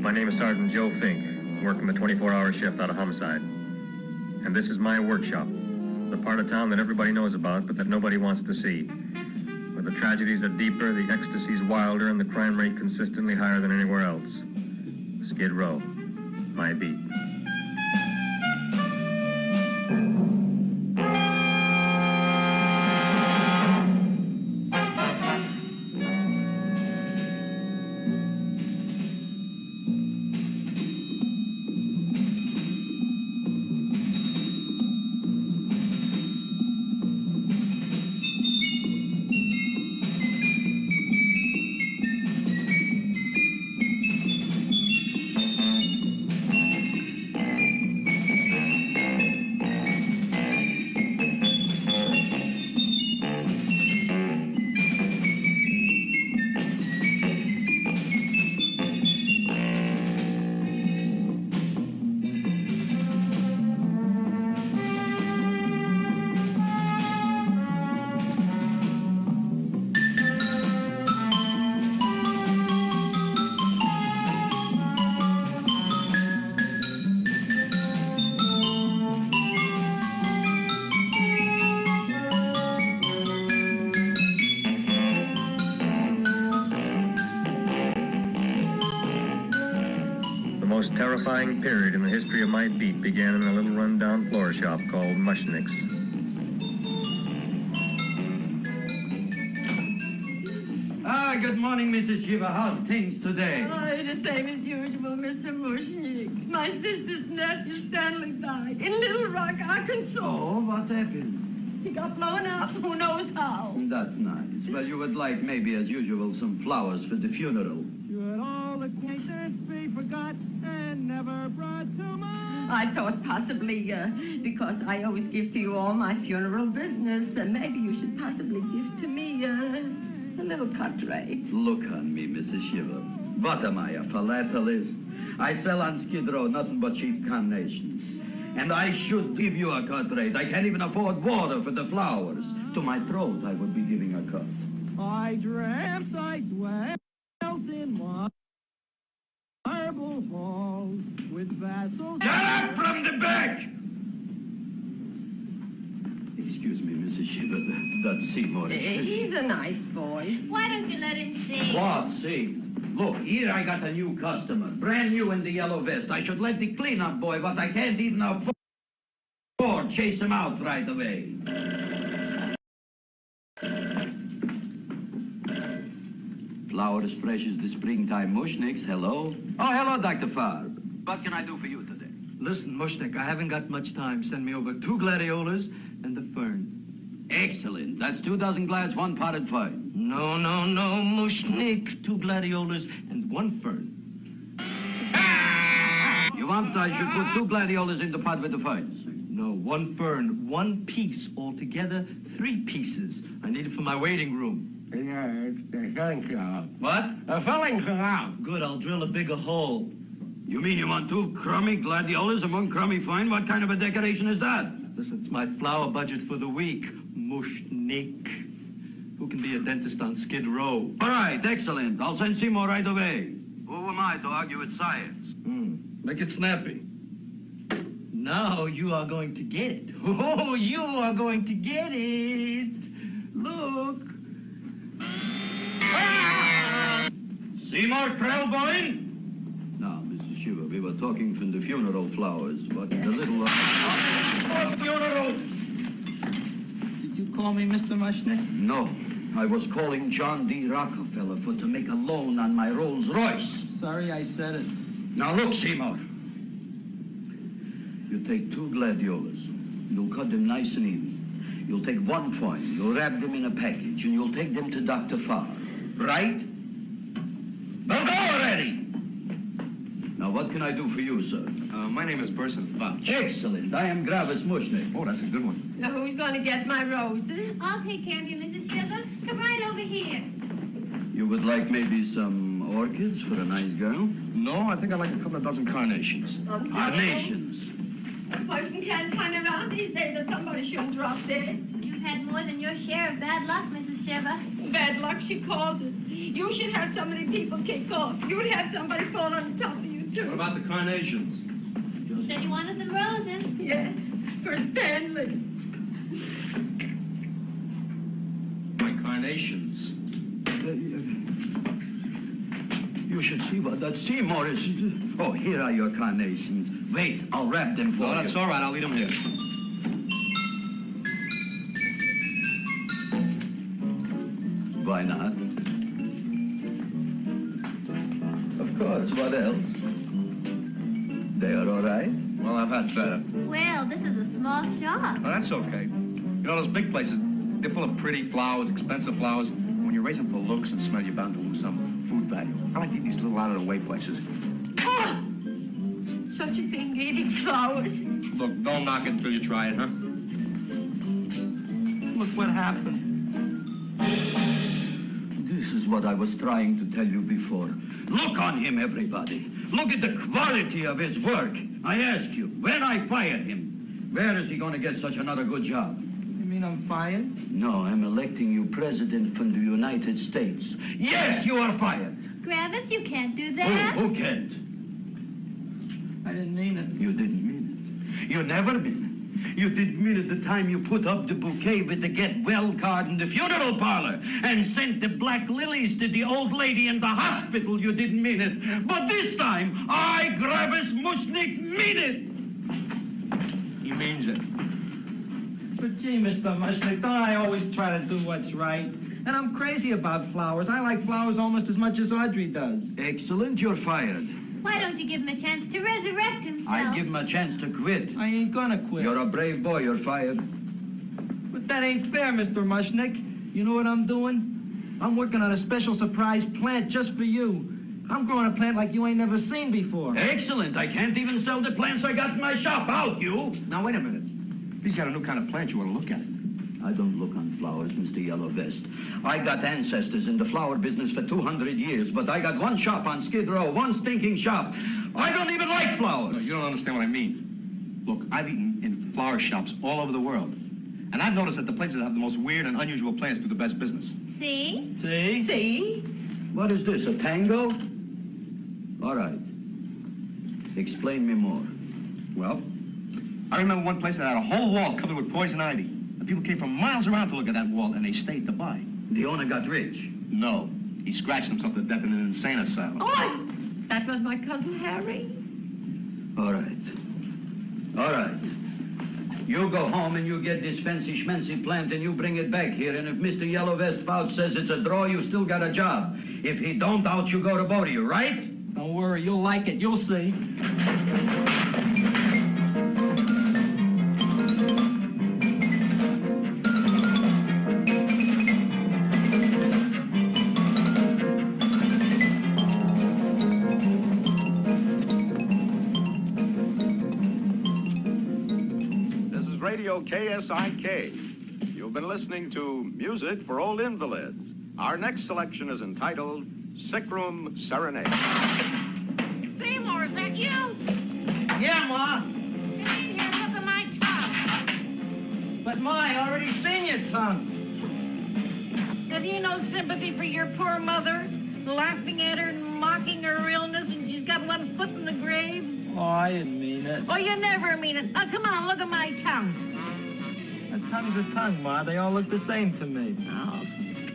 My name is Sergeant Joe Fink, working the 24-hour shift out of homicide. And this is my workshop, the part of town that everybody knows about, but that nobody wants to see. Where the tragedies are deeper, the ecstasy's wilder, and the crime rate consistently higher than anywhere else. Skid Row, my beat. The most terrifying period in the history of my beat began in a little run-down floor shop called Mushnick's. Good morning, Mrs. Shiva. How's things today? Oh, the same as usual, Mr. Mushnick. My sister's nephew, Stanley, died in Little Rock, Arkansas. Oh, what happened? He got blown up, who knows how. That's nice. Well, you would like, maybe as usual, some flowers for the funeral. Should all acquaintance be forgot and never brought to mind? I thought possibly, because I always give to you all my funeral business, maybe you should possibly give to me a little cut rate. Look on me, Mrs. Shiva. What am I, a philatelist? I sell on Skid Row nothing but cheap carnations. And I should give you a cut rate. I can't even afford water for the flowers. To my throat, I would be giving a cut. I dreamt I dwelt in marble halls with vassals. Get up from the back! Excuse me, Mrs. Shiva, that's Seymour. He's a nice boy. Why don't you let him see? What, see? Look, here I got a new customer, brand new in the yellow vest. I should let the cleanup boy, but I can't even afford chase him out right away. Flowers fresh as the springtime Mushnicks. Hello? Oh, hello, Dr. Farb. What can I do for you today? Listen, Mushnick, I haven't got much time. Send me over 2 gladiolas and the fern. Excellent. That's 2 dozen glads, 1 potted fern. No, Mushnick. 2 gladiolas and 1 fern. You want I should put 2 gladiolas in the pot with the ferns? No, 1 fern, 1 piece. Altogether, 3 pieces. I need it for my waiting room. What? Good, I'll drill a bigger hole. You mean you want 2 crummy gladiolas and 1 crummy fern? What kind of a decoration is that? Listen, it's my flower budget for the week. Mushnick. Who can be a dentist on Skid Row? All right, excellent. I'll send Seymour right away. Who am I to argue with science? Make it snappy. Now you are going to get it. Oh, you are going to get it. Look. Seymour Krellboyne? Now, Mrs. Shiva, we were talking from the funeral flowers, but the little... funeral! Did you call me Mr. Mushnick? No, I was calling John D. Rockefeller to make a loan on my Rolls Royce. Sorry I said it. Now look, Seymour. You take 2 gladiolas. You'll cut them nice and even. You'll take 1 coin. You'll wrap them in a package, and you'll take them to Dr. Farr. Right? Well, go already! Now, what can I do for you, sir? My name is Burson Fudge. Excellent. I am Gravis Mushnick. Oh, that's a good one. Now, who's going to get my roses? I'll take care of you, Mrs. Shiva. Come right over here. You would like maybe some orchids for a nice girl? No, I think I'd like a couple of dozen carnations. Carnations. A person can't find around these days that somebody shouldn't drop dead. You've had more than your share of bad luck, Mrs. Shiva. Bad luck, she calls it. You should have so many people kick off. You would have somebody fall on top of you, Joe. What about the carnations? You said you wanted some roses. Yeah, for Stanley. My carnations. You should see what that Seymour is. Oh, here are your carnations. Wait, I'll wrap them for you. Oh, that's all right. I'll leave them here. Why not? Of course, what else? They are all right? Well, I've had better. Well, this is a small shop. Oh, that's okay. You know, those big places, they're full of pretty flowers, expensive flowers. When you raise them for looks and smell, you're bound to lose some food value. I like to eat these little out-of-the-way places. Oh, such a thing, eating flowers. Look, don't knock it till you try it, huh? Look what happened. This is what I was trying to tell you before. Look on him, everybody. Look at the quality of his work. I ask you, when I fired him, where is he going to get such another good job? You mean I'm fired? No, I'm electing you president from the United States. Yes, you are fired. Gravis, you can't do that. Who can't? I didn't mean it. You didn't mean it. You never mean it. You didn't mean it the time you put up the bouquet with the get well card in the funeral parlor and sent the black lilies to the old lady in the hospital. You didn't mean it. But this time, I, Gravis Mushnik, mean it. He means it. But gee, Mr. Mushnick, don't I always try to do what's right? And I'm crazy about flowers. I like flowers almost as much as Audrey does. Excellent, you're fired. Why don't you give him a chance to resurrect himself? I give him a chance to quit. I ain't gonna quit. You're a brave boy, you're fired. But that ain't fair, Mr. Mushnick. You know what I'm doing? I'm working on a special surprise plant just for you. I'm growing a plant like you ain't never seen before. Excellent. I can't even sell the plants I got in my shop. Out, you. Now, wait a minute. He's got a new kind of plant. You ought to look at it. I don't look on flowers, Mr. Yellow Vest. I got ancestors in the flower business for 200 years, but I got one shop on Skid Row, one stinking shop. I don't even like flowers. No, you don't understand what I mean. Look, I've eaten in flower shops all over the world. And I've noticed that the places that have the most weird and unusual plants do the best business. See? See? See? What is this, a tango? All right. Explain me more. Well, I remember one place that had a whole wall covered with poison ivy. And people came from miles around to look at that wall, and they stayed to buy. The owner got rich. No. He scratched himself to death in an insane asylum. Oh, that was my cousin Harry. All right. All right. You go home and you get this fancy schmancy plant and you bring it back here. And if Mr. Yellow Vest Fouch says it's a draw, you still got a job. If he don't, out you go to Bodie, right? Don't worry, you'll like it. You'll see. KSIK. You've been listening to Music for Old Invalids. Our next selection is entitled Sick Room Serenade. Seymour, is that you? Yeah, Ma. Get in here, look at my tongue. But, Ma, I already seen your tongue. Have you no sympathy for your poor mother? Laughing at her and mocking her illness, and she's got one foot in the grave? Oh, I didn't mean it. Oh, you never mean it. Oh, come on, look at my tongue. A tongue's a tongue, Ma. They all look the same to me. Oh.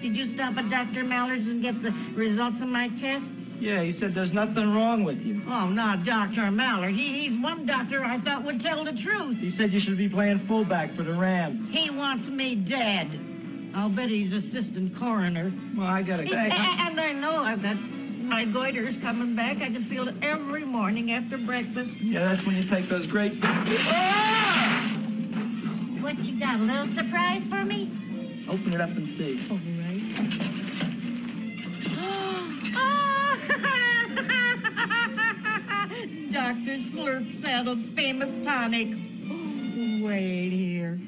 Did you stop at Dr. Mallard's and get the results of my tests? Yeah, he said there's nothing wrong with you. Oh, not Dr. Mallard. He's one doctor I thought would tell the truth. He said you should be playing fullback for the Rams. He wants me dead. I'll bet he's assistant coroner. Well, I gotta go. And I know I've got my goiter's coming back. I can feel it every morning after breakfast. Yeah, that's when you take those great... What you got, a little surprise for me? Open it up and see. All right. Dr. Slurp Saddle's famous tonic. Wait here.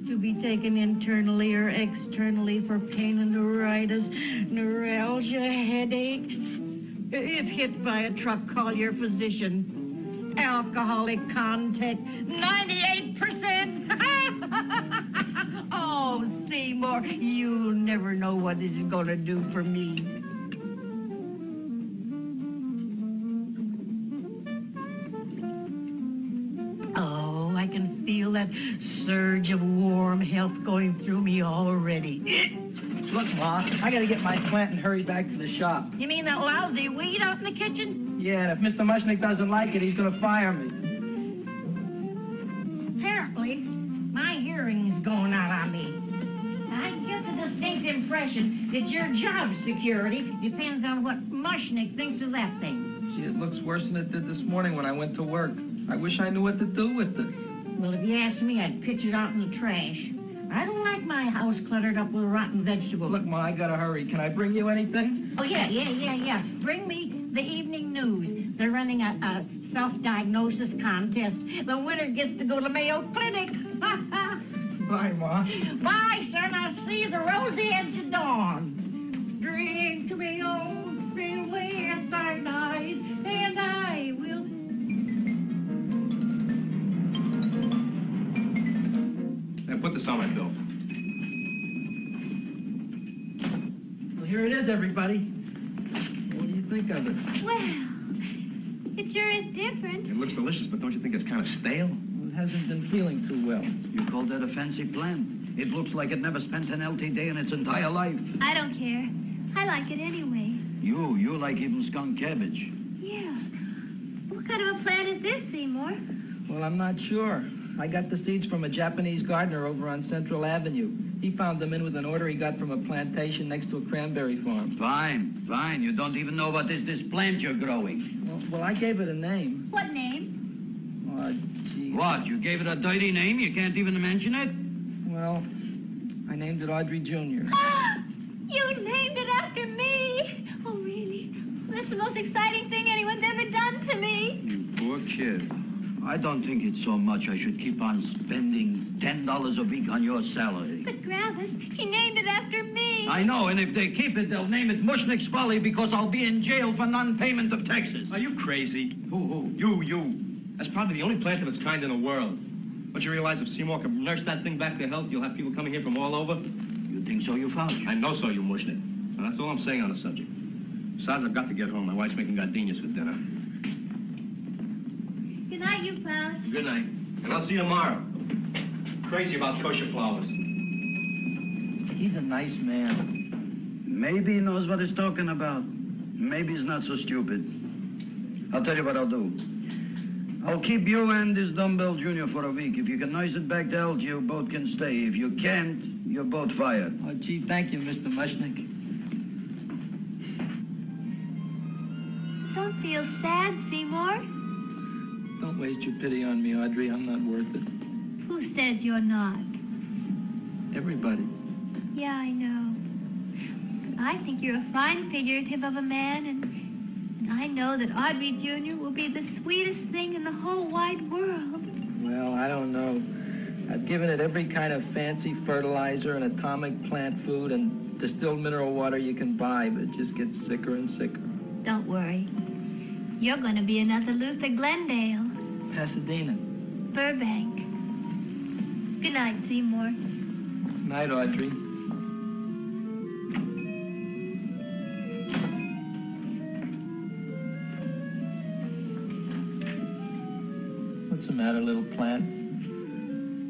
To be taken internally or externally for pain and neuritis, neuralgia, headache. If hit by a truck, call your physician. Alcoholic content, 98%. Oh, Seymour, you'll never know what this is going to do for me. that surge of warm health going through me already. Look, Ma, I gotta get my plant and hurry back to the shop. You mean that lousy weed out in the kitchen? Yeah, and if Mr. Mushnick doesn't like it, he's gonna fire me. Apparently, my hearing's going out on me. I get the distinct impression that your job security depends on what Mushnick thinks of that thing. Gee, it looks worse than it did this morning when I went to work. I wish I knew what to do with it. Well, if you ask me, I'd pitch it out in the trash. I don't like my house cluttered up with rotten vegetables. Look, Ma, I gotta hurry. Can I bring you anything? Oh, yeah. Bring me the evening news. They're running a self-diagnosis contest. The winner gets to go to Mayo Clinic. Bye, Ma. Bye, son. I'll see you the rosy edge of dawn. Drink to me, oh, feel away at thine eyes, and I will... Now, put this on my bill. Well, here it is, everybody. What do you think of it? Well, it sure is different. It looks delicious, but don't you think it's kind of stale? Well, it hasn't been feeling too well. You call that a fancy plant? It looks like it never spent an LT day in its entire life. I don't care. I like it anyway. You like even skunk cabbage. Yeah. What kind of a plant is this, Seymour? Well, I'm not sure. I got the seeds from a Japanese gardener over on Central Avenue. He found them in with an order he got from a plantation next to a cranberry farm. Fine. You don't even know what is this plant you're growing. Well, I gave it a name. What name? Oh, gee. What, you gave it a dirty name? You can't even mention it? Well, I named it Audrey Jr. You named it after me. Oh, really? That's the most exciting thing anyone's ever done to me. You poor kid. I don't think it's so much I should keep on spending $10 a week on your salary. But, Gravis, he named it after me. I know, and if they keep it, they'll name it Mushnick's Folly because I'll be in jail for non-payment of taxes. Are you crazy? Who? You. That's probably the only plant of its kind in the world. Don't you realize if Seymour can nurse that thing back to health, you'll have people coming here from all over? You think so, you found? I know so, you Mushnick. And that's all I'm saying on the subject. Besides, I've got to get home. My wife's making gardenias for dinner. Good night, you pal. Good night. And I'll see you tomorrow. Crazy about kosher flowers. He's a nice man. Maybe he knows what he's talking about. Maybe he's not so stupid. I'll tell you what I'll do. I'll keep you and this dumbbell junior for a week. If you can nurse it back to health, you both can stay. If you can't, you're both fired. Oh, gee, thank you, Mr. Mushnick. Don't feel sad, Seymour. Don't waste your pity on me, Audrey. I'm not worth it. Who says you're not? Everybody. Yeah, I know. But I think you're a fine figurative of a man, and I know that Audrey Jr. will be the sweetest thing in the whole wide world. Well, I don't know. I've given it every kind of fancy fertilizer and atomic plant food and distilled mineral water you can buy, but it just gets sicker and sicker. Don't worry. You're going to be another Luther Glendale. Pasadena. Burbank. Good night, Seymour. Night, Audrey. What's the matter, little plant?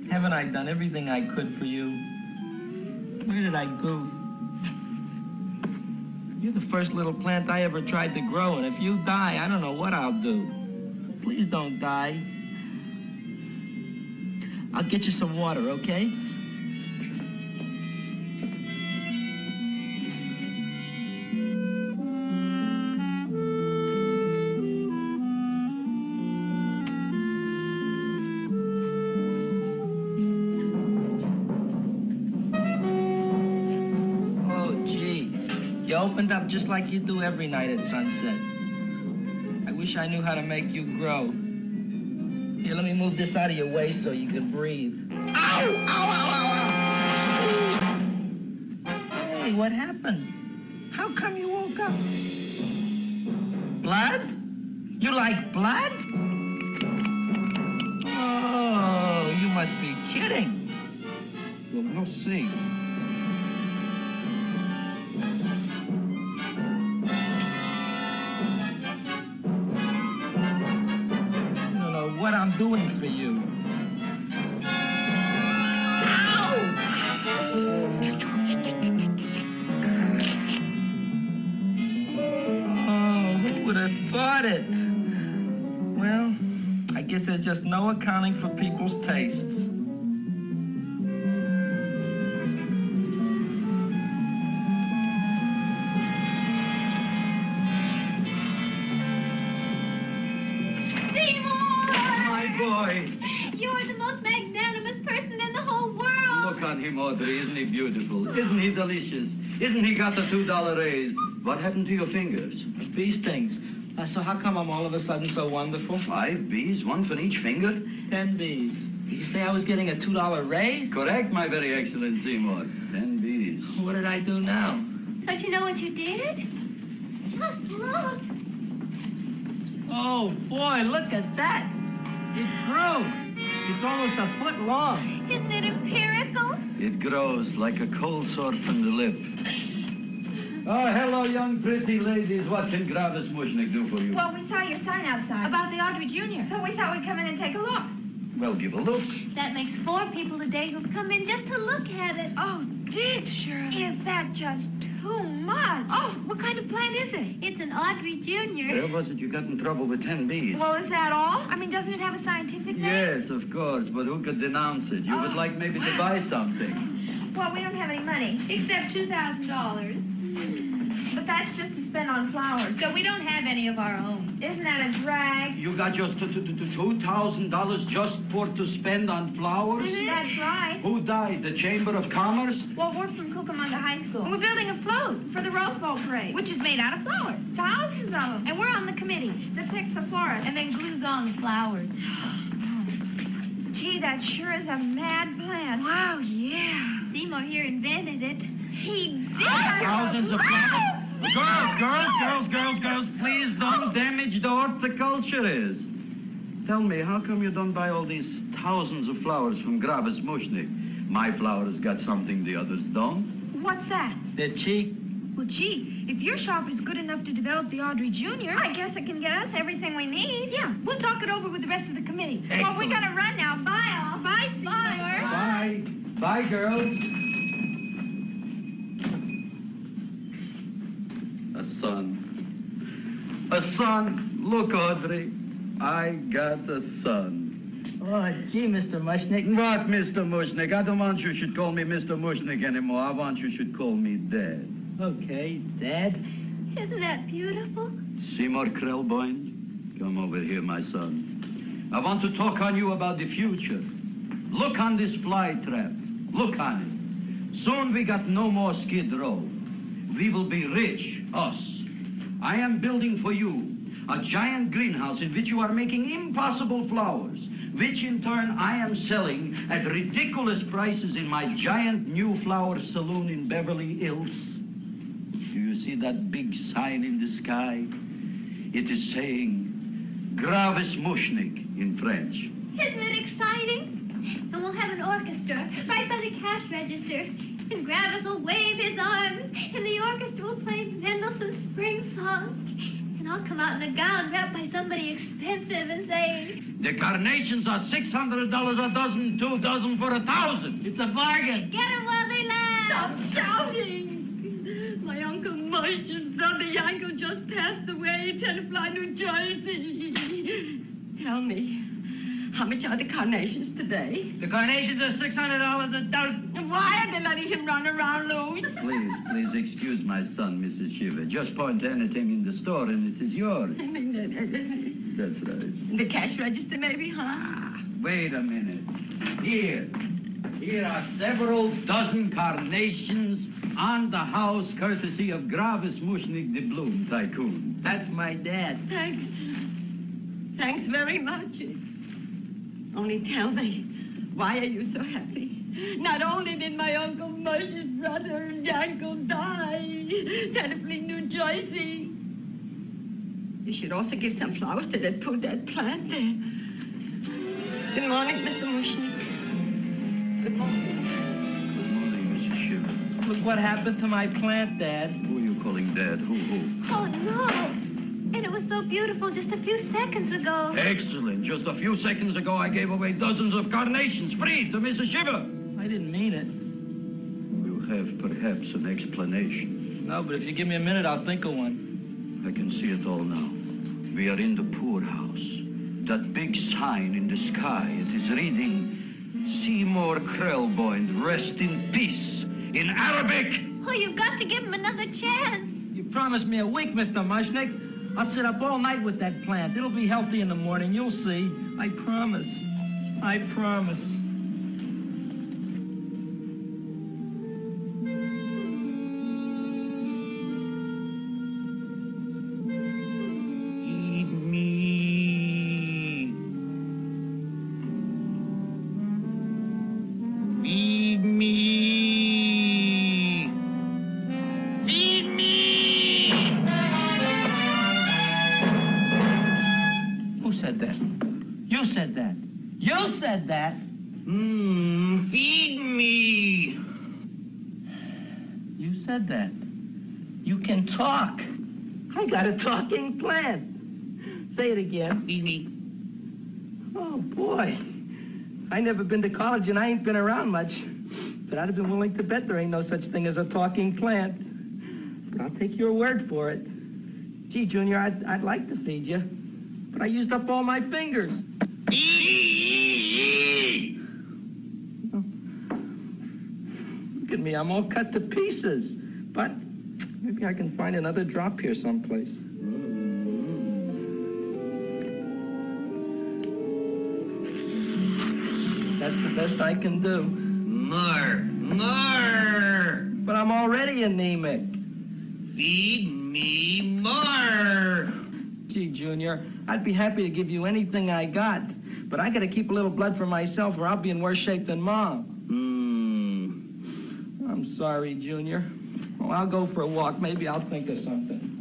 Haven't I done everything I could for you? Where did I goof? You're the first little plant I ever tried to grow, and if you die, I don't know what I'll do. Please don't die. I'll get you some water, okay? You opened up just like you do every night at sunset. I wish I knew how to make you grow. Here, let me move this out of your way so you can breathe. Ow! Ow, ow, ow, ow! Hey, what happened? How come you woke up? Blood? You like blood? Oh, you must be kidding. Well, we'll see. What I'm doing for you. got it. Well, I guess there's just no accounting for people's tastes. You're the most magnanimous person in the whole world. Look on him, Audrey. Isn't he beautiful? Isn't he delicious? Isn't he got the $2 raise? What happened to your fingers? Bee stings. So how come I'm all of a sudden so wonderful? 5 bees, 1 for each finger? 10 bees. Did you say I was getting a $2 raise? Correct, my very excellent Seymour. 10 bees. What did I do now? Don't you know what you did? Just look. Oh, boy, look at that. It grew. It's almost a foot long. Isn't it empirical? It grows like a cold sore from the lip. Oh, hello, young pretty ladies. What can Gravis Mushnick do for you? Well, we saw your sign outside. About the Audrey Jr. So we thought we'd come in and take a look. Well, give a look. That makes 4 people today who've come in just to look at it. Oh, Dick, Shirley. Is that just too much? Oh, what kind of plant is it? It's an Audrey Jr. Where was it you got in trouble with 10 bees? Well, is that all? I mean, doesn't it have a scientific name? Yes, of course, but who could denounce it? You would like maybe to buy something. Well, we don't have any money. Except $2,000. But that's just to spend on flowers. So we don't have any of our own. Isn't that a drag? You got just $2,000 just for to spend on flowers? That's right. Who died? The Chamber of Commerce? Well, we're from Cucamonga High School. We're building a float for the Rose Bowl parade. Which is made out of flowers. Thousands of them. And we're on the committee that picks the florist. And then glues on the flowers. Gee, that sure is a mad plant. Wow, yeah. Seymour here invented it. He did. Thousands of flowers. Girls, please don't damage the horticulturist. Tell me, how come you don't buy all these thousands of flowers from Gravis Mushnick? My flowers got something the others don't. What's that? They're cheap. Well, gee, if your shop is good enough to develop the Audrey Jr., I guess it can get us everything we need. Yeah, we'll talk it over with the rest of the committee. Excellent. Well, we gotta run now. Bye, all. Bye, Seymour. Bye. Bye, girls. A son. A son. Look, Audrey. I got a son. Oh, gee, Mr. Mushnick. What, Mr. Mushnick? I don't want you should call me Mr. Mushnick anymore. I want you should call me Dad. Okay, Dad. Isn't that beautiful? Seymour Krellboyne, come over here, my son. I want to talk on you about the future. Look on this fly trap. Look on it. Soon we got no more Skid Row. We will be rich, us. I am building for you a giant greenhouse in which you are making impossible flowers, which in turn I am selling at ridiculous prices in my giant new flower saloon in Beverly Hills. Do you see that big sign in the sky? It is saying Gravis Mushnick in French. Isn't it exciting? And we'll have an orchestra right by the cash register. And Gravis will wave his arms, and the orchestra will play Mendelssohn's Spring Song. And I'll come out in a gown wrapped by somebody expensive and say, The carnations are $600 a dozen, 2 dozen for $1,000. It's a bargain. get 'em while they last. Stop shouting! My Uncle Moshe's brother Yanko just passed away, Tenafly, New Jersey. Tell me, how much are the carnations today? The carnations are $600 a dozen. Why are they letting him run around loose? Please excuse my son, Mrs. Shiver. Just point to anything in the store and it is yours. That's right. The cash register, maybe, huh? Wait a minute. Here are several dozen carnations on the house courtesy of Gravis Mushnick the Bloom Tycoon. That's my dad. Thanks. Thanks very much. Only tell me, why are you so happy? Not only did my Uncle Moshe's brother Yanko die, Tenafly, New Jersey, you should also give some flowers to that poor dead plant there. Good morning, Mr. Mushnick. Good morning. Good morning, Mrs. Shiver. Look what happened to my plant, Dad. Who are you calling Dad? Who? Oh, no. And it was so beautiful just a few seconds ago. Excellent. Just a few seconds ago, I gave away dozens of carnations free to Mrs. Shiver. I didn't mean it. You have perhaps an explanation. No, but if you give me a minute, I'll think of one. I can see it all now. We are in the poorhouse. That big sign in the sky, it is reading, Seymour Krelboyne, rest in peace, in Arabic. Oh, you've got to give him another chance. You promised me a week, Mr. Mushnick. I'll sit up all night with that plant. It'll be healthy in the morning. You'll see. I promise. I promise. Feed me. You said that. You can talk. I got a talking plant. Say it again. Feed me. Oh, boy. I never been to college and I ain't been around much. But I'd have been willing to bet there ain't no such thing as a talking plant. But I'll take your word for it. Gee, Junior, I'd like to feed you. But I used up all my fingers. Look at me, I'm all cut to pieces. But maybe I can find another drop here someplace. That's the best I can do. More. But I'm already anemic. Feed me more. Gee, Junior, I'd be happy to give you anything I got. But I gotta keep a little blood for myself or I'll be in worse shape than Mom. I'm sorry, Junior. Well, I'll go for a walk. Maybe I'll think of something.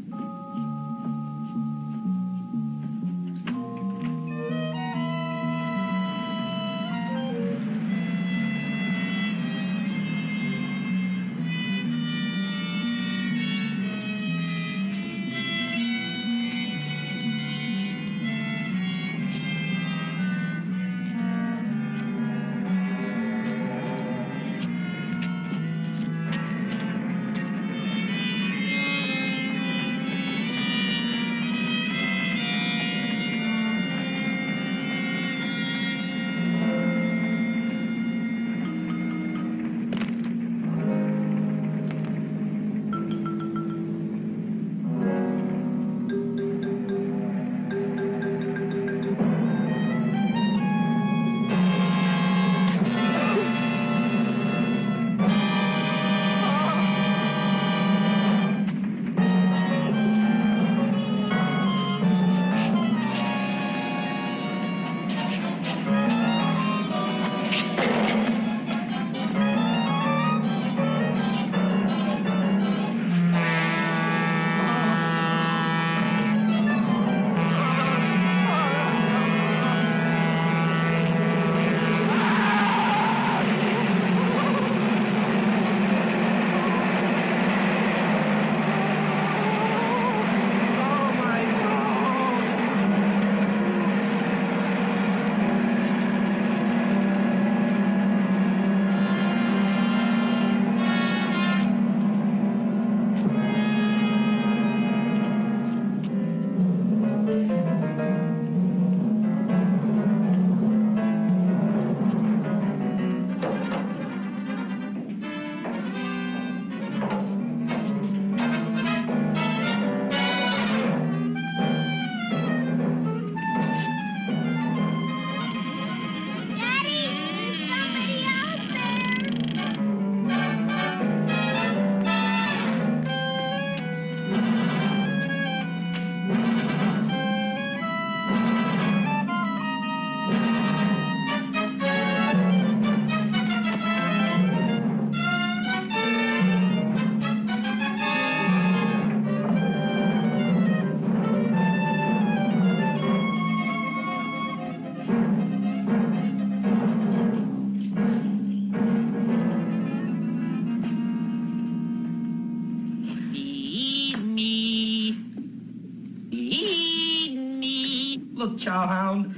Look, Chowhound,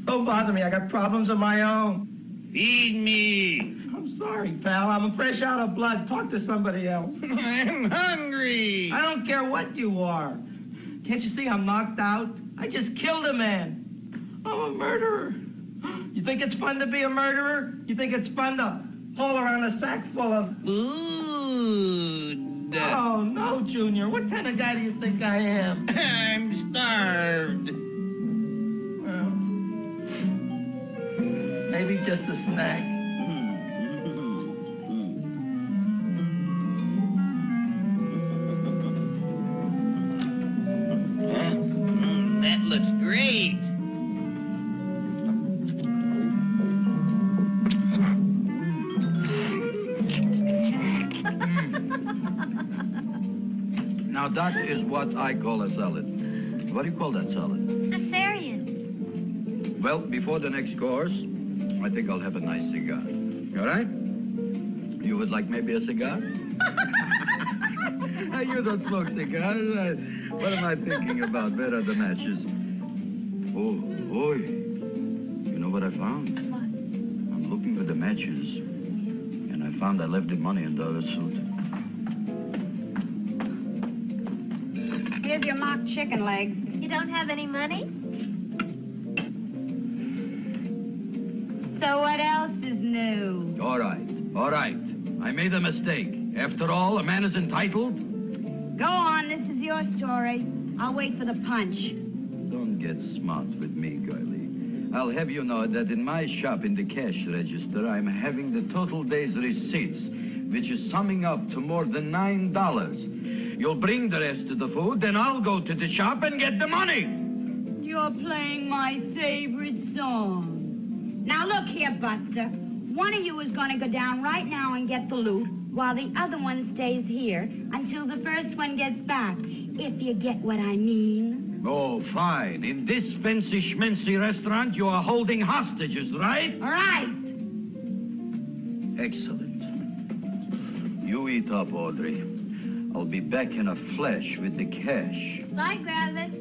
don't bother me. I got problems of my own. Feed me. I'm sorry, pal. I'm fresh out of blood. Talk to somebody else. I'm hungry. I don't care what you are. Can't you see I'm knocked out? I just killed a man. I'm a murderer. You think it's fun to be a murderer? You think it's fun to haul around a sack full of... Food. Oh, no, Junior. What kind of guy do you think I am? I'm starved. Well, maybe just a snack. That looks great. Now, that is what I call a salad. What do you call that salad? Cesarean. Well, before the next course, I think I'll have a nice cigar. All right? You would like maybe a cigar? You don't smoke cigars. What am I thinking about? Where are the matches? Oh, boy. You know what I found? What? I'm looking for the matches, and I found I left the money in the other suit. Here's your mock chicken legs. You don't have any money? So what else is new? All right. I made a mistake. After all, a man is entitled. Go on, this is your story. I'll wait for the punch. Don't get smart with me, girlie. I'll have you know that in my shop in the cash register, I'm having the total day's receipts, which is summing up to more than $9. You'll bring the rest of the food, then I'll go to the shop and get the money. You're playing my favorite song. Now look here, Buster. One of you is going to go down right now and get the loot, while the other one stays here until the first one gets back, if you get what I mean. Oh, fine. In this fancy schmancy restaurant, you are holding hostages, right? All right. Excellent. You eat up, Audrey. I'll be back in a flash with the cash. Bye, Gravis.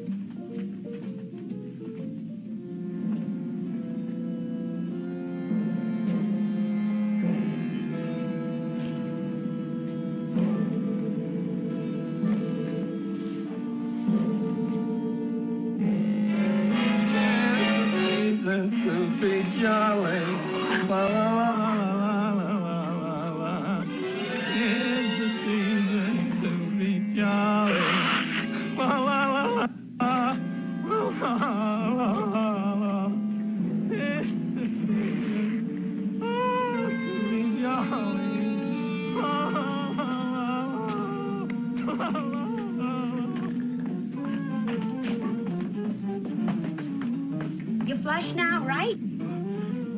To be jolly. La, la, la, la, la, la, la. It's the season to be jolly. La, la, la, la, la, la, la, la. It's the season to be jolly. La, la, la, la, la, la. You flush now, right?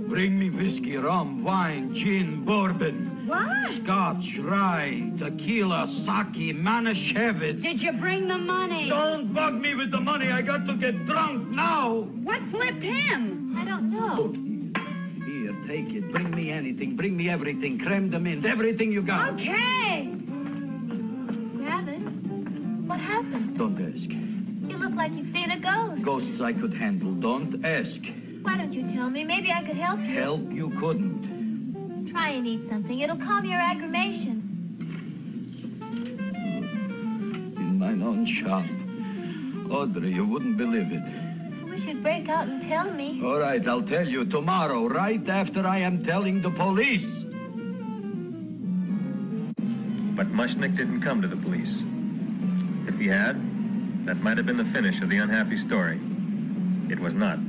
Bring me whiskey, rum, wine, gin, bourbon. What? Scotch, rye, tequila, sake, Manischewitz. Did you bring the money? Don't bug me with the money. I got to get drunk now. What flipped him? I don't know. Here, take it. Bring me anything. Bring me everything. Creme de menthe. Everything you got. Okay. Gravis, what happened? Don't ask. You look like you've seen a ghost. Ghosts I could handle. Don't ask. Why don't you tell me? Maybe I could help you. Help you couldn't. Try and eat something. It'll calm your aggravation. In my own shop. Audrey, you wouldn't believe it. I wish you'd break out and tell me. All right, I'll tell you tomorrow, right after I am telling the police. But Mushnick didn't come to the police. If he had, that might have been the finish of the unhappy story. It was not.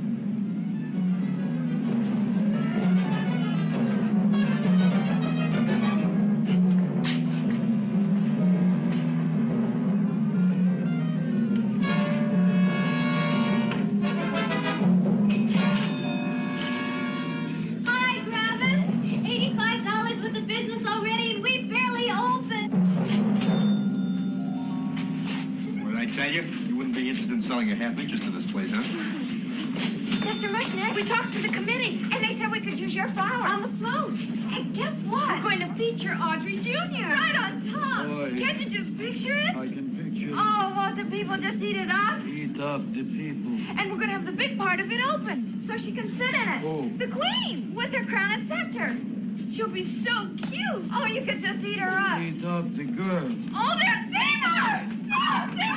Hi, Gravis. $85 worth of business already, and we barely opened. What did I tell you? You wouldn't be interested in selling a half interest in this place, huh? Mr. Mushnick, we talked to the committee, and they said we could use your flower on the float. Hey, guess what? We're going to feature Audrey Jr. Right on top. Boy. Can't you just picture it? I can picture it. Oh, won't the people just eat it up? Eat up the people. And we're going to have the big part of it open, so she can sit in it. Oh. The queen, with her crown and scepter. She'll be so cute. Oh, you could just eat her up. Eat up the girls. Oh, there's Seymour! Oh, Seymour!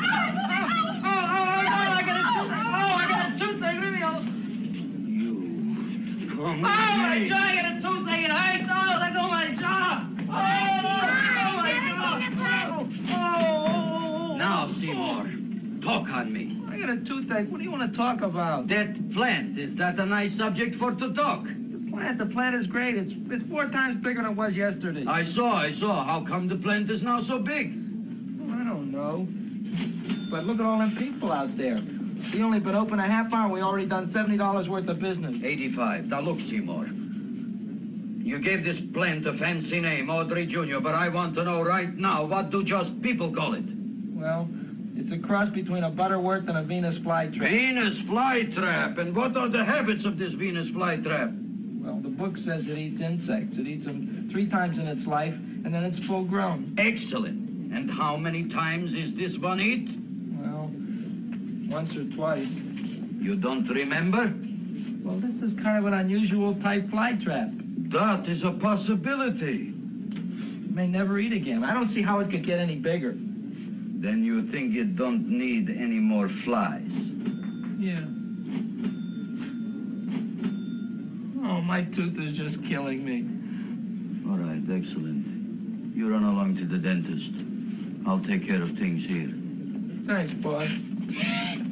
my jaw! I got a toothache. It hurts. Oh, let go of my jaw. Oh, my jaw. Now, Seymour, talk on me. I got a toothache. What do you want to talk about? That plant, is that a nice subject for to talk? The plant is great. It's 4 times bigger than it was yesterday. I saw. How come the plant is now so big? I don't know. But look at all them people out there. We only been open a half hour. We already done $70 worth of business. 85. Now look, Seymour. You gave this plant a fancy name, Audrey Jr., but I want to know right now, what do just people call it? Well, it's a cross between a Butterworth and a Venus flytrap. Venus flytrap. And what are the habits of this Venus flytrap? Well, the book says it eats insects. It eats them 3 times in its life, and then it's full grown. Excellent. And how many times is this one eat? Well, once or twice. You don't remember? Well, this is kind of an unusual type flytrap. That is a possibility. It may never eat again. I don't see how it could get any bigger. Then you think it don't need any more flies? Yeah. Oh, my tooth is just killing me. All right, excellent. You run along to the dentist. I'll take care of things here. Thanks, boss.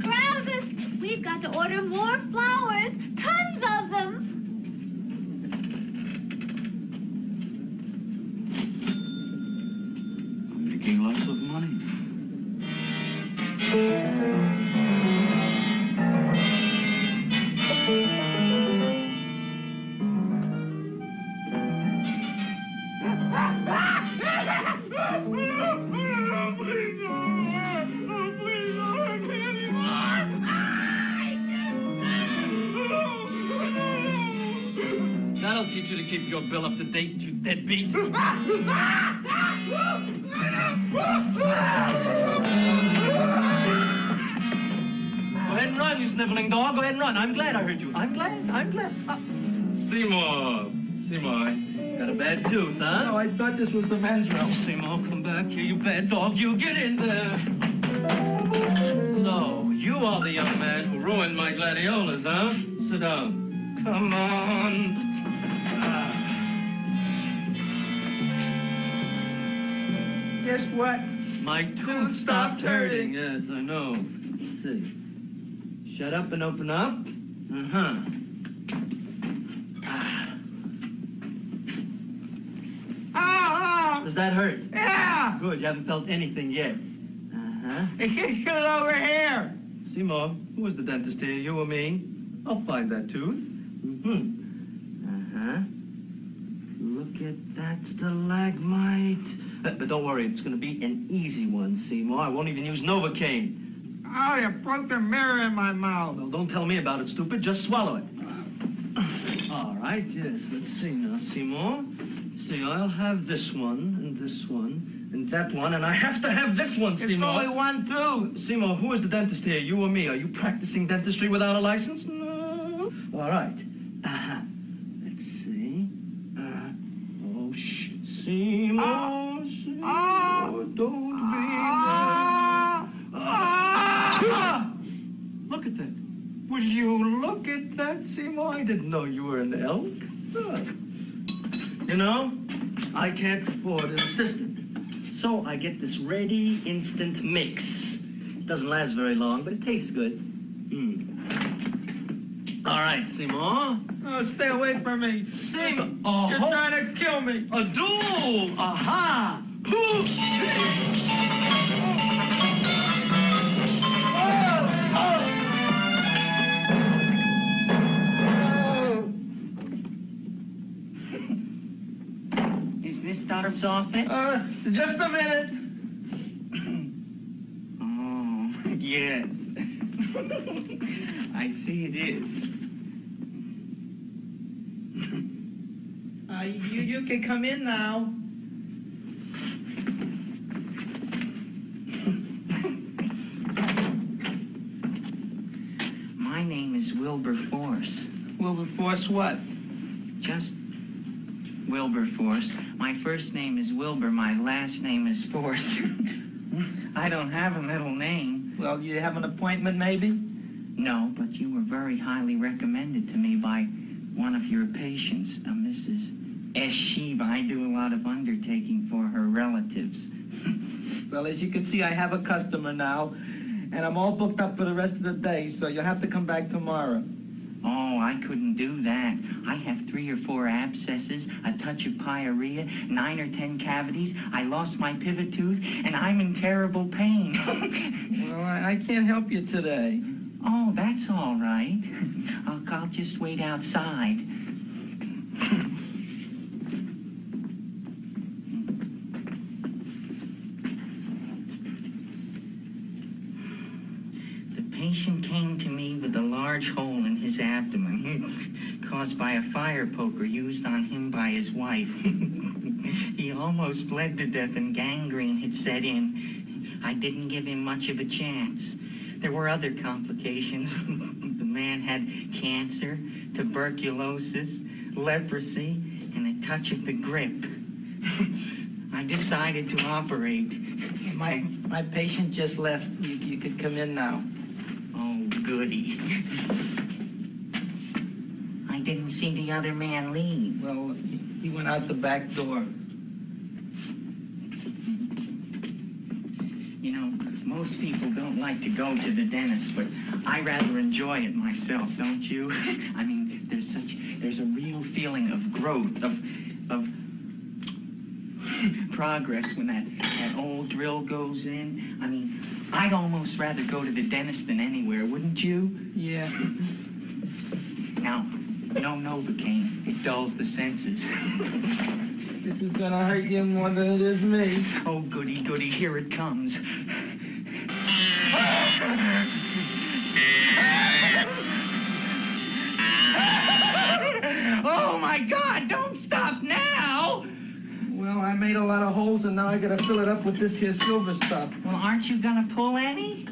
Gravis, we've got to order more flowers. Tons of them. I'm making lots of money. That'll teach you to keep your bill up to date, you deadbeat. Go ahead and run, you sniveling dog. Go ahead and run. I'm glad I heard you. I'm glad. Seymour, got a bad tooth, huh? No, I thought this was the men's room. Seymour, come back here, you bad dog. You get in there. So, you are the young man who ruined my gladiolas, huh? Sit down. Come on. Guess what? My tooth stopped hurting. Yes, I know. Let's see. Shut up and open up. Uh-huh. Does that hurt? Yeah. Good, you haven't felt anything yet. Uh-huh. Get it over here. Seymour, who was the dentist here, you or me? I'll find that tooth. Mm-hmm. Uh-huh. Look at that stalagmite. But don't worry, it's going to be an easy one, Seymour. I won't even use Novocaine. Oh, you broke the mirror in my mouth. Well, don't tell me about it, stupid. Just swallow it. All right, yes. Let's see now, Seymour. Let's see, I'll have this one, and this one, and that one, and I have to have this one, Seymour. It's only one, too. Seymour, who is the dentist here, you or me? Are you practicing dentistry without a license? No. All right. Uh-huh. Let's see. Oh, shit. Seymour, Seymour, don't be there. Look at that. Will you look at that, Seymour? I didn't know you were an elk. You know, I can't afford an assistant. So I get this ready instant mix. It doesn't last very long, but it tastes good. All right, Seymour. Oh, stay away from me. Seymour. Oh, you're trying to kill me. A duel. Aha. Is this Stoddard's office? Just a minute. Oh, yes. I see it is. You can come in now. My name is Wilberforce. Wilberforce what? Just Wilberforce. My first name is Wilbur. My last name is Force. I don't have a middle name. Well, you have an appointment, maybe? No, but you were very highly recommended to me by one of your patients, a Mrs. S. Shiva. I do a lot of undertaking for her relatives. Well, as you can see, I have a customer now, and I'm all booked up for the rest of the day, so you'll have to come back tomorrow. Oh, I couldn't do that. I have 3 or 4 abscesses, a touch of pyorrhea, 9 or 10 cavities. I lost my pivot tooth, and I'm in terrible pain. Well, I can't help you today. Oh, that's all right. I'll just wait outside. The patient came to me with a large hole in his abdomen caused by a fire poker used on him by his wife. He almost bled to death and gangrene had set in. I didn't give him much of a chance. There were other complications. The man had cancer, tuberculosis, leprosy, and a touch of the grip. I decided to operate. My patient just left. You could come in now. Oh, goody. I didn't see the other man leave. Well, he went out the back door. You know, most people don't like to go to the dentist, but I rather enjoy it myself, don't you? I mean, there's a real feeling of growth, of progress when that old drill goes in. I mean, I'd almost rather go to the dentist than anywhere, wouldn't you? Yeah. Now, no Novocaine. It dulls the senses. This is gonna hurt you more than it is me. Oh, goody, goody, here it comes. Oh, my God, don't stop now! Well, I made a lot of holes, and now I gotta fill it up with this here silver stuff. Well, aren't you gonna pull any?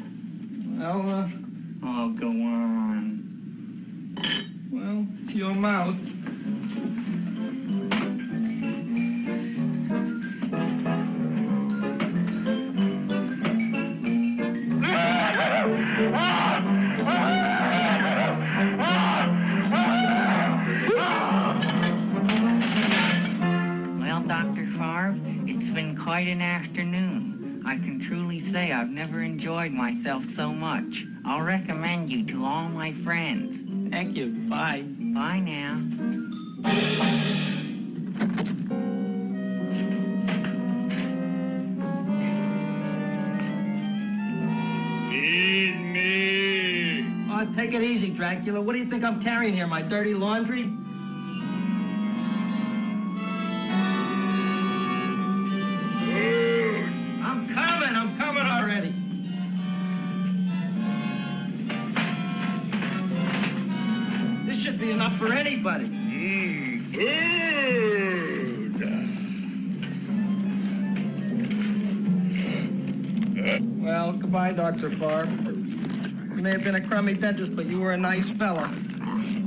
Well, Oh, go on. Well, it's your mouth. Well, Dr. Favre, it's been quite an afternoon. I can truly say I've never enjoyed myself so much. I'll recommend you to all my friends. Thank you. Bye. Bye now. Feed me. Oh, take it easy, Dracula. What do you think I'm carrying here, my dirty laundry? I'm coming already. This should be enough for anybody. Well, goodbye, Dr. Favre. You may have been a crummy dentist, but you were a nice fella.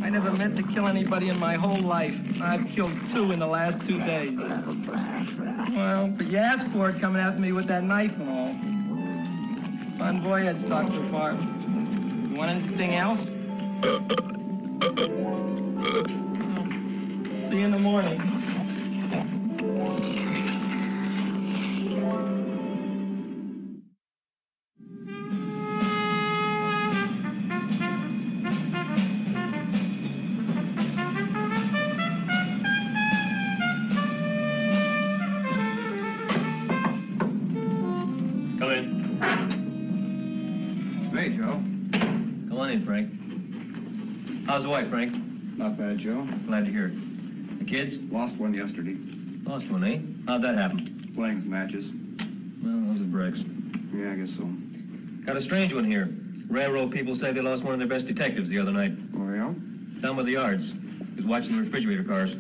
I never meant to kill anybody in my whole life. I've killed 2 in the last 2 days. Well, but you asked for it coming after me with that knife and all. Fun voyage, Dr. Favre. You want anything else? See you in the morning. Come in. Hey, Joe. Come on in, Frank. How's the wife, Frank? Not bad, Joe. Glad to hear it. The kids? Lost one yesterday. Lost one, eh? How'd that happen? Playing some matches. Well, those are breaks. Yeah, I guess so. Got a strange one here. Railroad people say they lost one of their best detectives the other night. Oh, yeah? Down by the yards. He was watching the refrigerator cars.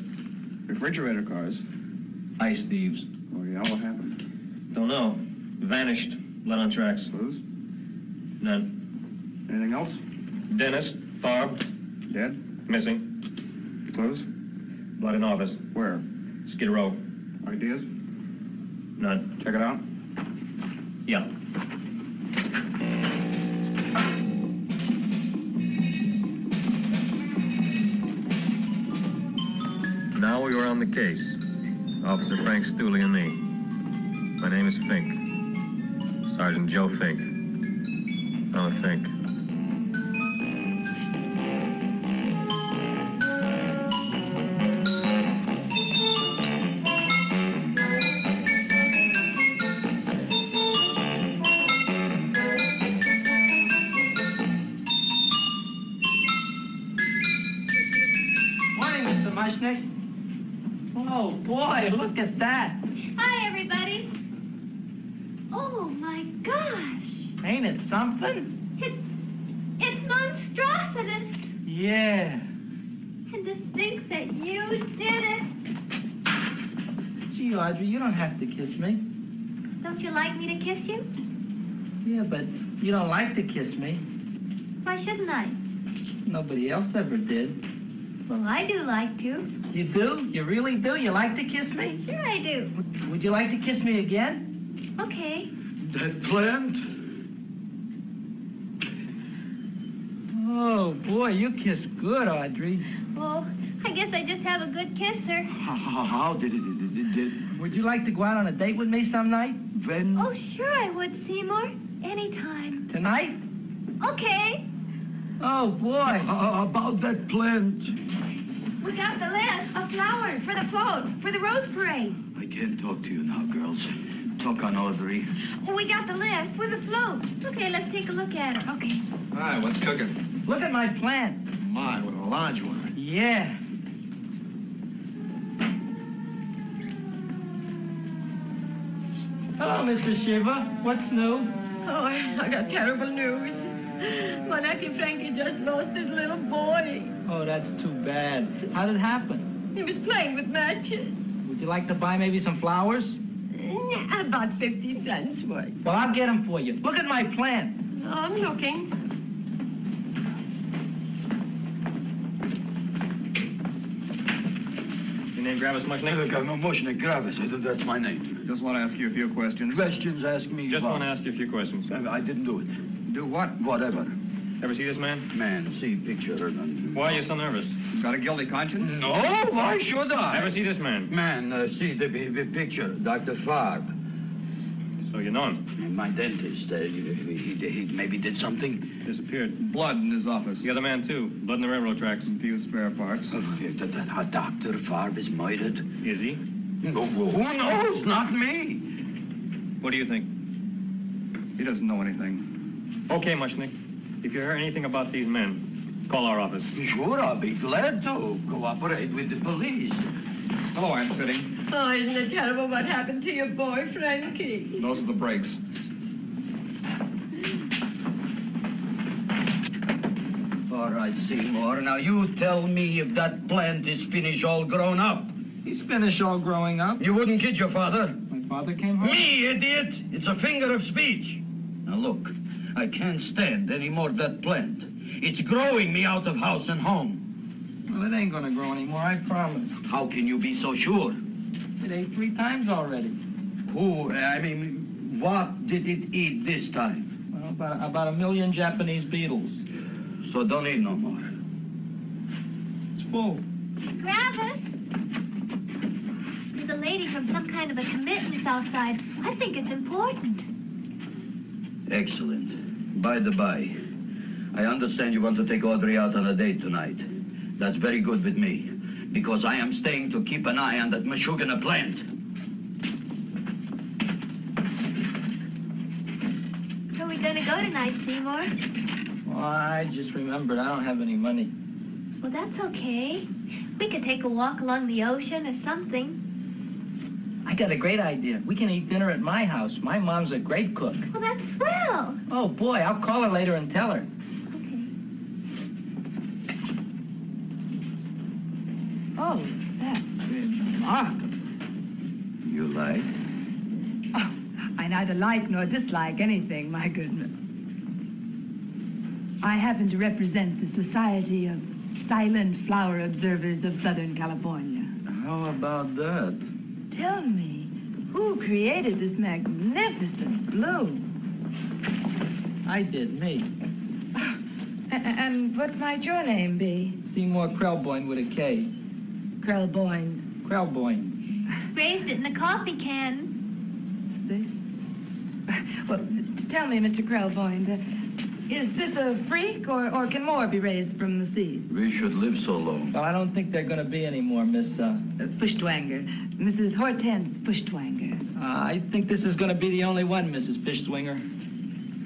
Refrigerator cars? Ice thieves. Oh, yeah? What happened? Don't know. Vanished. Let on tracks. Clues? None. Anything else? Dennis. Favre. Dead? Missing. Clues? Blood in office. Where? Skid Row. Ideas? None. Check it out. Yeah. on the case. Officer Frank Stooley and me. My name is Fink. Sergeant Joe Fink. Oh, Fink. Morning, Mr. Mushnick. Oh, boy, look at that. Hi, everybody. Oh, my gosh. Ain't it something? It's monstrositous. Yeah. And to think that you did it. Gee, Audrey, you don't have to kiss me. Don't you like me to kiss you? Yeah, but you don't like to kiss me. Why shouldn't I? Nobody else ever did. Well, I do like to. You do? You really do? You like to kiss me? Sure I do. Would you like to kiss me again? Okay. That plant? Oh, boy, you kiss good, Audrey. Well, I guess I just have a good kisser. How did it? Would you like to go out on a date with me some night? When? Oh, sure I would, Seymour. Anytime. Tonight? Okay. Oh, boy. About that plant. We got the list of flowers for the float, for the rose parade. I can't talk to you now, girls. Talk on Audrey. We got the list for the float. Okay, let's take a look at it. Okay. Hi, what's cooking? Look at my plant. My, what a large one. Yeah. Hello, Mr. Shiva. What's new? Oh, I got terrible news. My nephew Frankie just lost his little boy. Oh, that's too bad. How did it happen? He was playing with matches. Would you like to buy maybe some flowers? About 50 cents worth. Well, I'll get them for you. Look at my plant. I'm looking. Your name Gravis Mushnick? Mushnick Gravis. That's my name. Just want to ask you a few questions. Questions, ask me. Just what? want to ask you a few questions. I didn't do it. Do what? Whatever. Ever see this man? Man, see picture. Why are you so nervous? Got a guilty conscience? No, why should I? Ever see this man? Man, see the picture. Dr. Farb. So you know him? My dentist. He maybe did something. Disappeared. Blood in his office. The other man, too. Blood in the railroad tracks. A few spare parts. Dr. Farb is murdered. Is he? Who knows? Not me. What do you think? He doesn't know anything. Okay, Mushnick. If you hear anything about these men, call our office. Sure, I'll be glad to cooperate with the police. Hello, Aunt City. Oh, isn't it terrible what happened to your boy, Frankie? Those are the brakes. All right, Seymour. Now you tell me if that plant is finished all grown up. He's finished all growing up. You wouldn't kid your father. My father came home? Me, idiot! It's a figure of speech. Now look, I can't stand any more of that plant. It's growing me out of house and home. Well, it ain't gonna grow anymore, I promise. How can you be so sure? It ate 3 times already. What did it eat this time? Well, about 1 million Japanese beetles. So don't eat no more. It's full. Gravis. There's a lady from some kind of a commitment outside. I think it's important. Excellent. By the by, I understand you want to take Audrey out on a date tonight. That's very good with me, because I am staying to keep an eye on that Meshuggah plant. Where are we going to go tonight, Seymour? Well, I just remembered I don't have any money. Well, that's okay. We could take a walk along the ocean or something. I got a great idea. We can eat dinner at my house. My mom's a great cook. Well, that's swell. Oh, boy, I'll call her later and tell her. Okay. Oh, that's remarkable. You like? Oh, I neither like nor dislike anything, my goodness. I happen to represent the Society of Silent Flower Observers of Southern California. How about that? Tell me, who created this magnificent bloom? I did, me. And what might your name be? Seymour Krelboyne with a K. Krelboyne. Krellboyne. Raised it in a coffee can. Well, tell me, Mr. Krellboyne, is this a freak, or can more be raised from the sea? We should live so long. Well, I don't think they're going to be any more, Miss... Fuschtwanger. Mrs. Hortense Fuschtwanger. I think this is going to be the only one, Mrs. Fuschtwanger.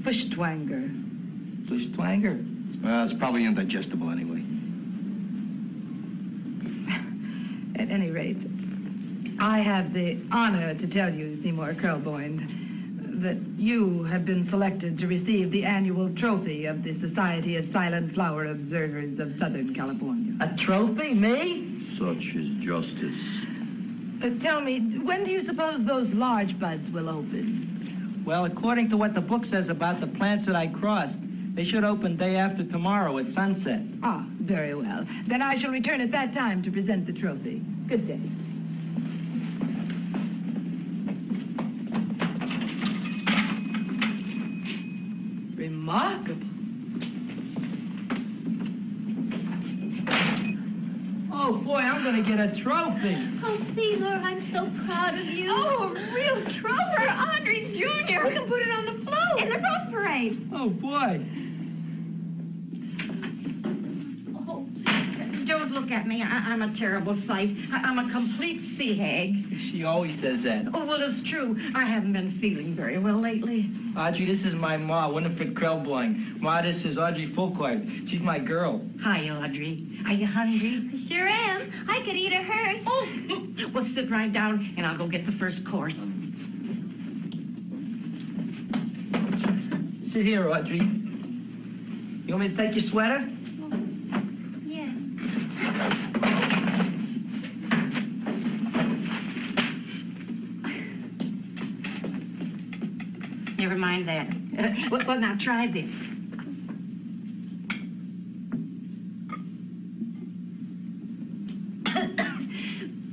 Fuschtwanger. Fuschtwanger? Well, it's probably indigestible anyway. At any rate, I have the honor to tell you, Seymour Krellboyne, that you have been selected to receive the annual trophy of the Society of Silent Flower Observers of Southern California. A trophy? Me? Such is justice. Tell me, when do you suppose those large buds will open? Well, according to what the book says about the plants that I crossed, they should open day after tomorrow at sunset. Ah, very well. Then I shall return at that time to present the trophy. Good day. Remarkable. Oh, boy, I'm going to get a trophy. Oh, Seymour, I'm so proud of you. Oh, a real trophy for Andre Jr. We can put it on the float. In the Rose Parade. Oh, boy. Don't look at me. I'm a terrible sight. I'm a complete sea hag. She always says that. Oh, well, it's true. I haven't been feeling very well lately. Audrey, this is my ma, Winifred Krellboyne. Ma, this is Audrey Fulcourt. She's my girl. Hi, Audrey. Are you hungry? I sure am. I could eat a hearse. Oh, well, sit right down, and I'll go get the first course. Sit here, Audrey. You want me to take your sweater? Yes. Never mind that. Well, now try this.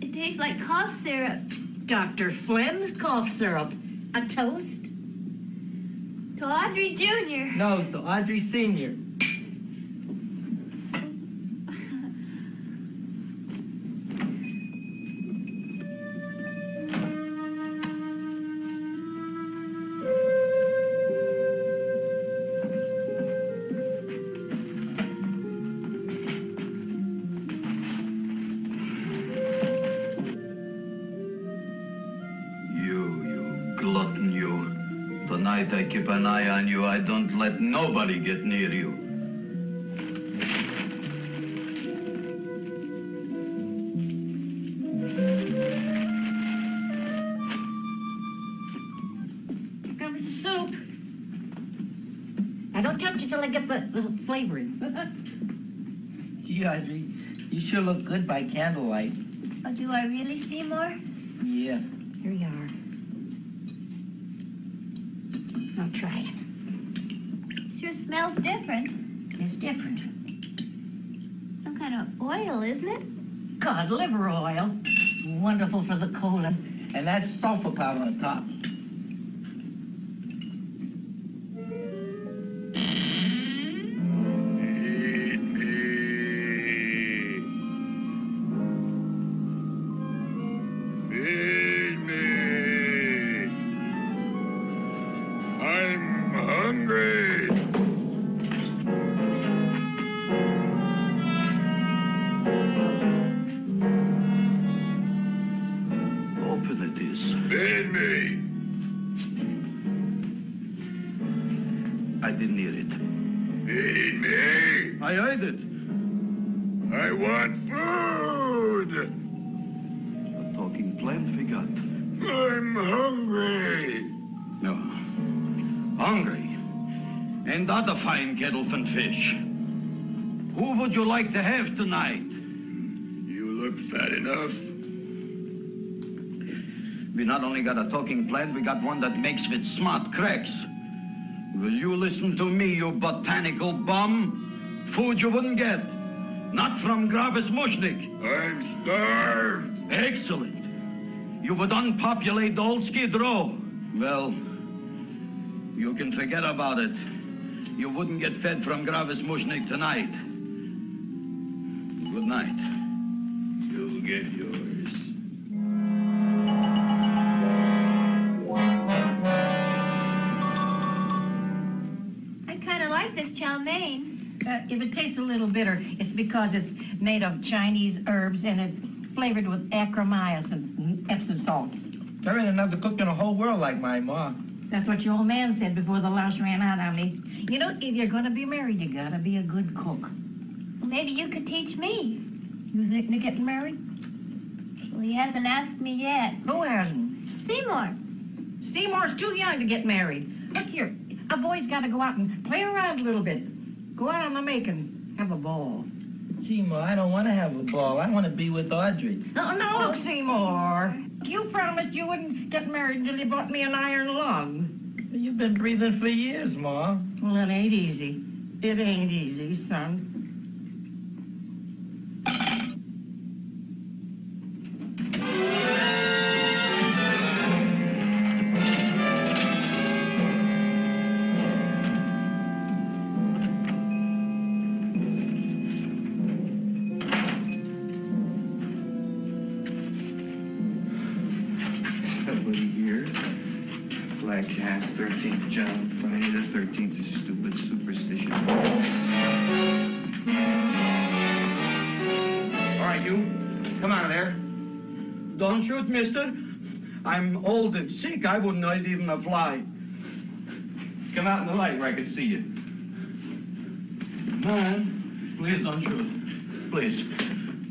It tastes like cough syrup. Dr. Flynn's cough syrup. A toast? To Audrey Jr. No, to Audrey Sr. Glutton, you. Tonight I keep an eye on you. I don't let nobody get near you. Here comes the soup. Now, don't touch it till I get the flavoring. Gee, Audrey, you sure look good by candlelight. Oh, do I really, Seymour? Yeah. Here you are. Now try it. Sure smells different. It's different. Some kind of oil, isn't it? Cod liver oil. It's wonderful for the colon. And that's sulfur powder on top. I didn't hear it. Feed me! I heard it. I want food! A talking plant we got. I'm hungry! No. Hungry. And other fine kettlefen fish. Who would you like to have tonight? You look fat enough. We not only got a talking plant, we got one that makes with smart cracks. Will you listen to me, you botanical bum? Food you wouldn't get. Not from Gravis Mushnik. I'm starved. Excellent. You would unpopulate the old Skid Row. Well, you can forget about it. You wouldn't get fed from Gravis Mushnik tonight. Good night. You'll get yours. this chow mein. If it tastes a little bitter, it's because it's made of Chinese herbs and it's flavored with acromycin and Epsom salts. There ain't another cook in the whole world like my ma. That's what your old man said before the louse ran out on me. You know, if you're going to be married, you got to be a good cook. Well, maybe you could teach me. You think they're getting married? Well, he hasn't asked me yet. Who hasn't? Seymour. Seymour's too young to get married. Look here, a boy's got to go out and play around a little bit. Go out on the make and have a ball. Seymour, I don't want to have a ball. I want to be with Audrey. No, look, Seymour. You promised you wouldn't get married until you bought me an iron lung. You've been breathing for years, Ma. Well, it ain't easy. It ain't easy, son. Black cat, 13th John, Friday the 13th is stupid superstition. All right, you. Come out of there. Don't shoot, mister. I'm old and sick. I wouldn't hurt even a fly. Come out in the light where I can see you. Man, please don't shoot. Please.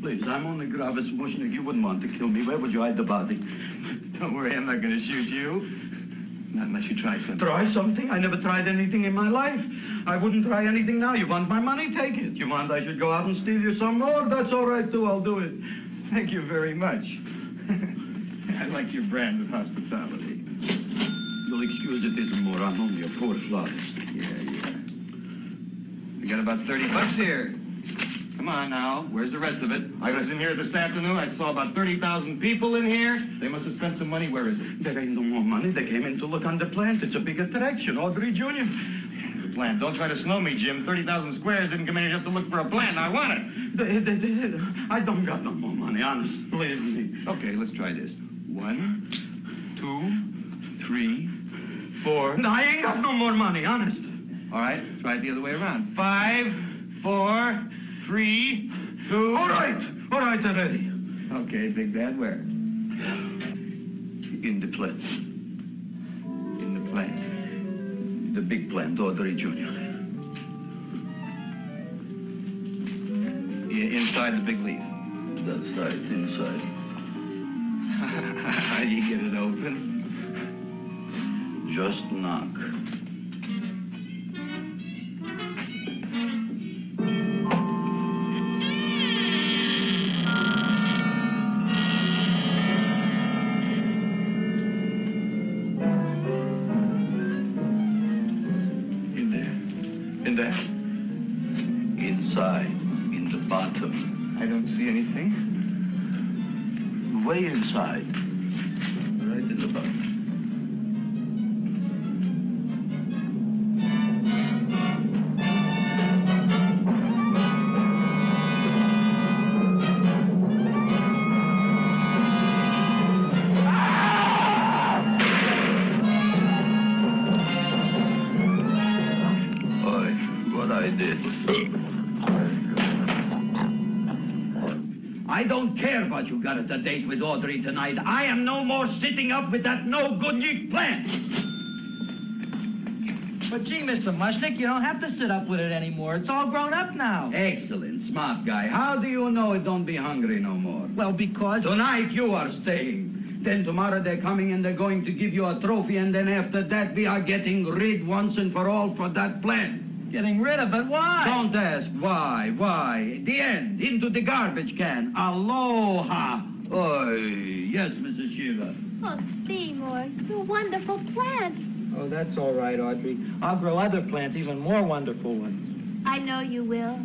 Please, I'm only Gravis Mushnik. You wouldn't want to kill me. Where would you hide the body? Don't worry, I'm not going to shoot you. Not unless you try something. Try something? I never tried anything in my life. I wouldn't try anything now. You want my money? Take it. You want I should go out and steal you some more? That's all right, too. I'll do it. Thank you very much. I like your brand of hospitality. You'll excuse it isn't more. I'm only a poor florist. Yeah. We got about $30 here. Come on now. Where's the rest of it? I was in here this afternoon. I saw about 30,000 people in here. They must have spent some money. Where is it? There ain't no more money. They came in to look on the plant. It's a big attraction. Audrey Jr. The plant. Don't try to slow me, Jim. 30,000 squares didn't come in here just to look for a plant. I want it. I don't got no more money, honest. Believe me. Okay, let's try this. 1, 2, 3, 4. No, I ain't got no more money, honest. All right, try it the other way around. 5, 4, 3, 2. All right already. Okay, Big Bad, where? In the plant. In the plant? The big plant, Audrey Jr. Inside the big leaf? That's right, inside. How do you get it open? Just knock. In there? Inside, in the bottom. I don't see anything. Way inside. Right in the bottom. I don't care what you got at the date with Audrey tonight. I am no more sitting up with that no-good plant. But gee, Mr. Mushnick, you don't have to sit up with it anymore. It's all grown up now. Excellent, smart guy. How do you know it don't be hungry no more? Well, because... Tonight you are staying. Then tomorrow they're coming and they're going to give you a trophy, and then after that we are getting rid once and for all for that plant. Getting rid of it? Why? Don't ask why. The end. Into the garbage can. Aloha. Oy. Yes, Mrs. Shiva. Oh, Seymour, you wonderful plant. Oh, that's all right, Audrey. I'll grow other plants, even more wonderful ones. I know you will.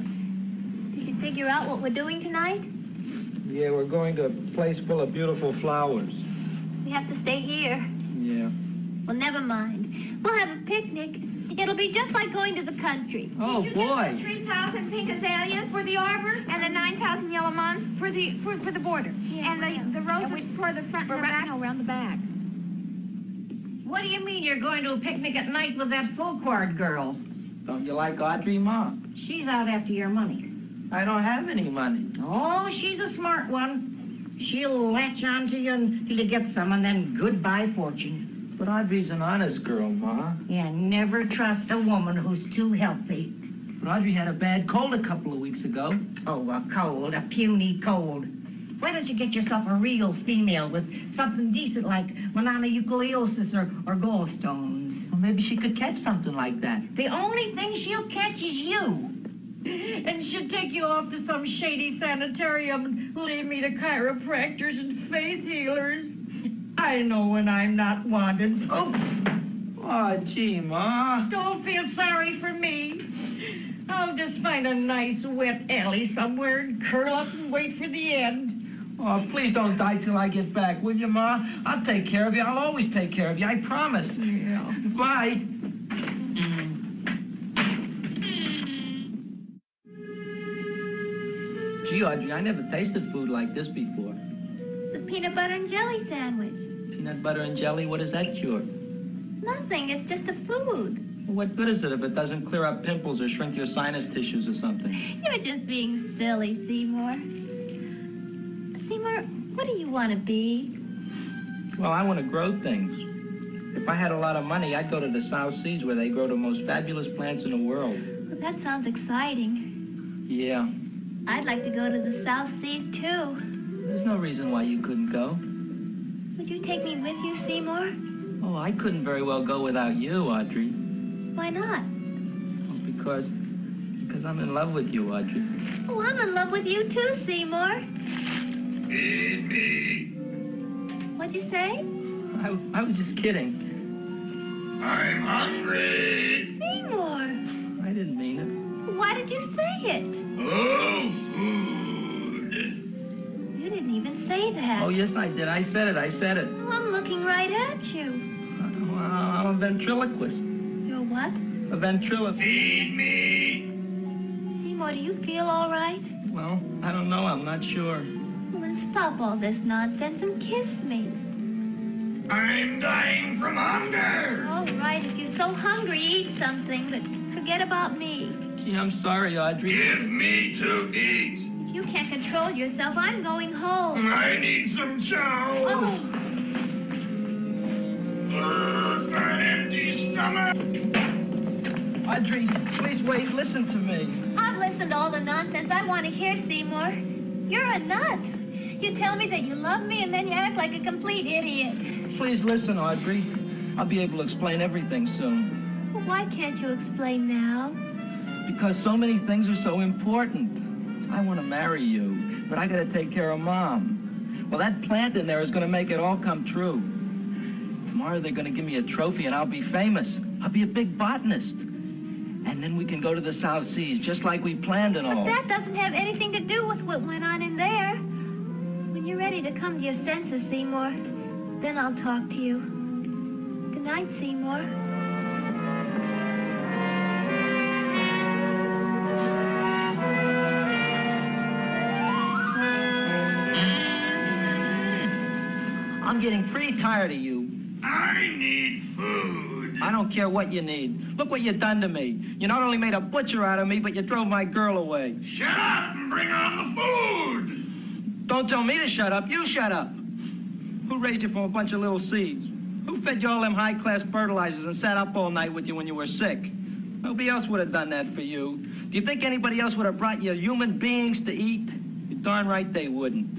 Did you figure out what we're doing tonight? Yeah, we're going to a place full of beautiful flowers. We have to stay here. Yeah. Well, never mind. We'll have a picnic. It'll be just like going to the country. Oh, Did you boy. get the 3,000 pink azaleas for the arbor and the 9,000 yellow mums for the border? Yeah, and the roses for the front and the back? No, around the back. What do you mean you're going to a picnic at night with that full-quart girl? Don't you like Audrey, Ma? She's out after your money. I don't have any money. Oh, she's a smart one. She'll latch on to you until you get some, and then goodbye fortune. But Audrey's an honest girl, Ma. Yeah, never trust a woman who's too healthy. But Audrey had a bad cold a couple of weeks ago. Oh, a cold, a puny cold. Why don't you get yourself a real female with something decent like mononucleosis or gallstones? Well, maybe she could catch something like that. The only thing she'll catch is you. And she'll take you off to some shady sanitarium and leave me to chiropractors and faith healers. I know when I'm not wanted. Oh, gee, Ma. Don't feel sorry for me. I'll just find a nice wet alley somewhere and curl up and wait for the end. Oh, please don't die till I get back, will you, Ma? I'll take care of you. I'll always take care of you. I promise. Yeah. Bye. Gee, Audrey, I never tasted food like this before. The peanut butter and jelly sandwich. Peanut butter and jelly, what does that cure? Nothing, it's just a food. Well, what good is it if it doesn't clear up pimples or shrink your sinus tissues or something? You're just being silly, Seymour. Seymour, what do you want to be? Well, I want to grow things. If I had a lot of money, I'd go to the South Seas where they grow the most fabulous plants in the world. Well, that sounds exciting. Yeah. I'd like to go to the South Seas, too. There's no reason why you couldn't go. Would you take me with you, Seymour? Oh, I couldn't very well go without you, Audrey. Why not? Oh, because I'm in love with you, Audrey. Oh, I'm in love with you, too, Seymour. Feed me. What'd you say? I was just kidding. I'm hungry. Seymour. I didn't mean it. Why did you say it? Oh, food. You didn't even say that. Oh, yes, I did. I said it. Oh, I'm looking right at you. I'm a ventriloquist. You're what? A ventriloquist. Feed me. Seymour, do you feel all right? Well, I don't know. I'm not sure. Well, then stop all this nonsense and kiss me. I'm dying from hunger. All right, if you're so hungry, eat something, but forget about me. Gee, I'm sorry, Audrey. Give me to eat. If you can't control yourself, I'm going home. I need some chow. Oh. An empty stomach. Audrey, please wait. Listen to me. I've listened to all the nonsense I want to hear, Seymour. You're a nut. You tell me that you love me, and then you act like a complete idiot. Please listen, Audrey. I'll be able to explain everything soon. Well, why can't you explain now? Because so many things are so important. I want to marry you, but I got to take care of Mom. Well, that plant in there is going to make it all come true. Tomorrow they're going to give me a trophy, and I'll be famous. I'll be a big botanist. And then we can go to the South Seas, just like we planned and all. But that doesn't have anything to do with what went on in there. When you're ready to come to your senses, Seymour, then I'll talk to you. Good night, Seymour. I'm getting pretty tired of you. I need food. I don't care what you need. Look what you done to me. You not only made a butcher out of me, but you drove my girl away. Shut up and bring on the food. Don't tell me to shut up. You shut up. Who raised you from a bunch of little seeds? Who fed you all them high-class fertilizers and sat up all night with you when you were sick? Nobody else would have done that for you. Do you think anybody else would have brought you human beings to eat? You're darn right they wouldn't.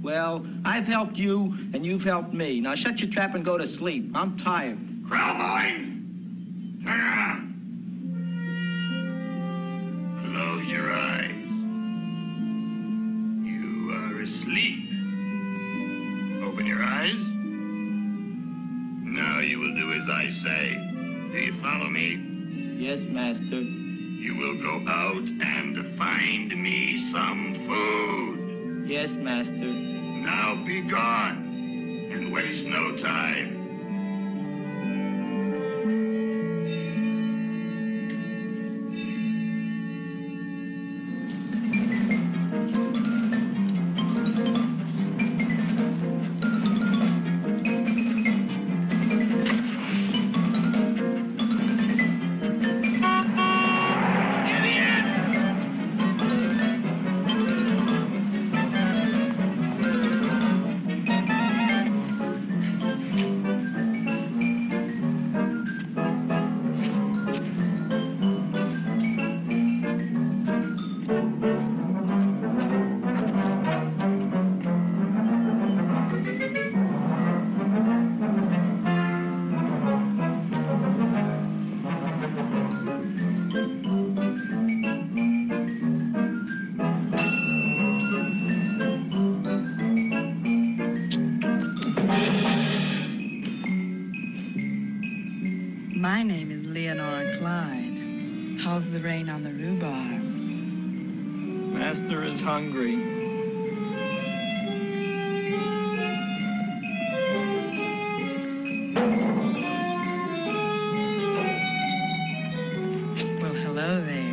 Well, I've helped you, and you've helped me. Now shut your trap and go to sleep. I'm tired. Krellboy, turn around. Close your eyes. You are asleep. Open your eyes. Now you will do as I say. Do you follow me? Yes, Master. You will go out and find me some food. Yes, Master. Now be gone and waste no time. My name is Leonora Clyde. How's the rain on the rhubarb? Master is hungry. Well, hello there.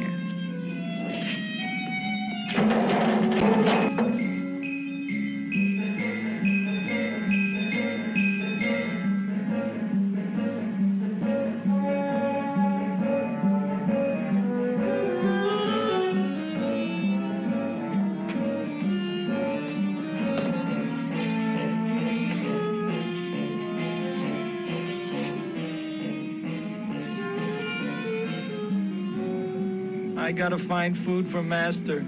I gotta find food for Master.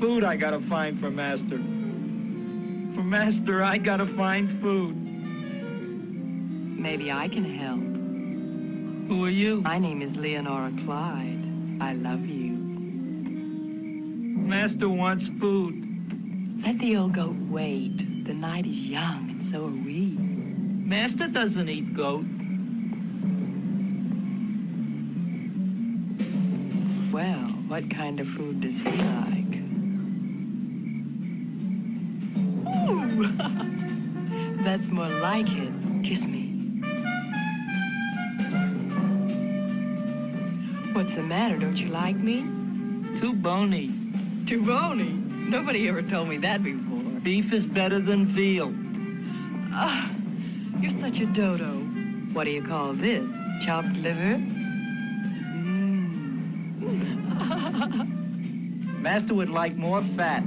Food I gotta find for Master. For Master, I gotta find food. Maybe I can help. Who are you? My name is Leonora Clyde. I love you. Master wants food. Let the old goat wait. The night is young, and so are we. Master doesn't eat goat. Well, what kind of food does he like? Ooh! That's more like it. Kiss me. What's the matter? Don't you like me? Too bony. Too bony? Nobody ever told me that before. Beef is better than veal. Ah, you're such a dodo. What do you call this? Chopped liver? Master would like more fat.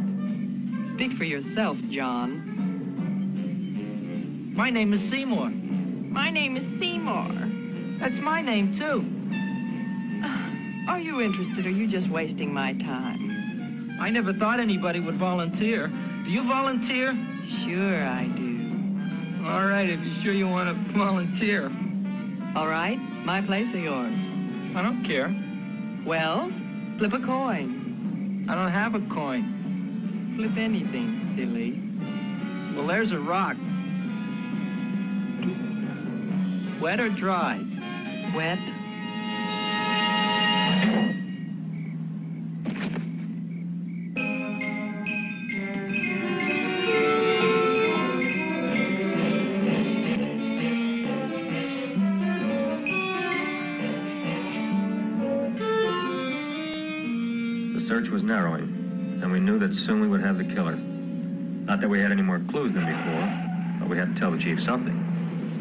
Speak for yourself, John. My name is Seymour. My name is Seymour. That's my name, too. Are you interested, or are you just wasting my time? I never thought anybody would volunteer. Do you volunteer? Sure I do. All right, if you're sure you want to volunteer. All right, my place or yours? I don't care. Well, flip a coin. I don't have a coin. Flip anything, silly. Well, there's a rock. Wet or dry? Wet. The search was narrowing, and we knew that soon we would have the killer. Not that we had any more clues than before, but we had to tell the chief something.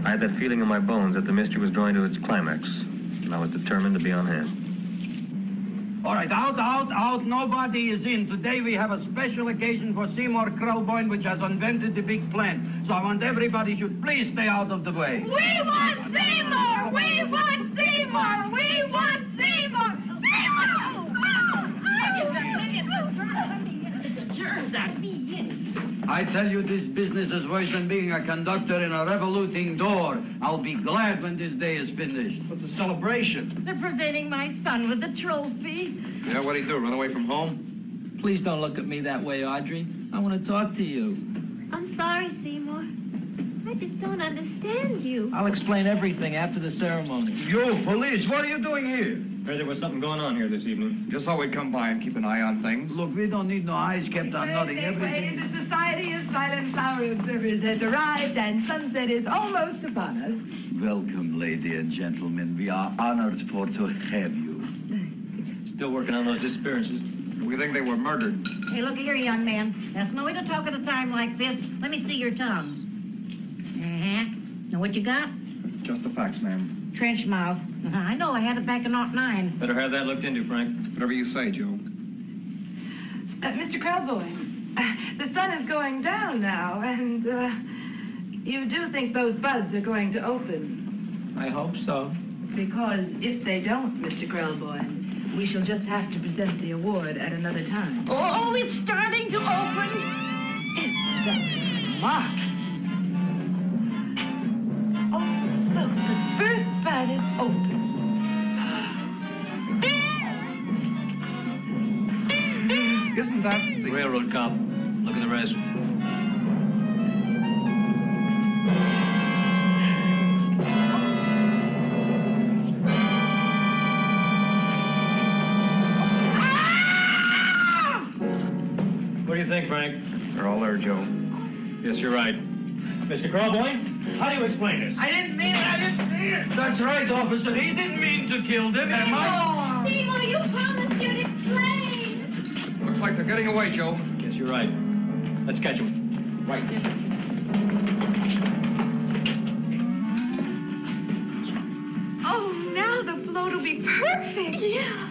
I had that feeling in my bones that the mystery was drawing to its climax, and I was determined to be on hand. All right, out. Nobody is in. Today we have a special occasion for Seymour Krelboyne, which has invented the big plan. So I want everybody should please stay out of the way. We want Seymour! We want Seymour! We want Seymour! Seymour! I tell you, this business is worse than being a conductor in a revoluting door. I'll be glad when this day is finished. What's the celebration? They're presenting my son with a trophy. Yeah, what'd he do, run away from home? Please don't look at me that way, Audrey. I want to talk to you. I'm sorry, Seymour. I just don't understand you. I'll explain everything after the ceremony. You, police, what are you doing here? Heard there was something going on here this evening. Just thought we'd come by and keep an eye on things. Look, we don't need no eyes kept on nothing. Everything. The Society of Silent Flower Observers has arrived, and sunset is almost upon us. Welcome, lady and gentlemen. We are honored for to have you. Still working on those disappearances. We think they were murdered. Hey, look here, young man. That's no way to talk at a time like this. Let me see your tongue. Know what you got? Just the facts, ma'am. Trench mouth. I know, I had it back in '09. Better have that looked into, Frank. Whatever you say, Joe. Mr. Krelboyne, the sun is going down now, and you do think those buds are going to open? I hope so. Because if they don't, Mr. Krelboyne, we shall just have to present the award at another time. Oh, it's starting to open. It's that mark. Oh, look, the first bud is open. Isn't that the Railroad cop. Look at the rest. Joe. Yes, you're right. Mr. Crowboy, how do you explain this? I didn't mean it. That's right, officer. He didn't mean to kill them. Am I? Seymour, you promised you'd explain. Looks like they're getting away, Joe. Yes, you're right. Let's catch him. Right. Oh, now the float will be perfect. Yeah.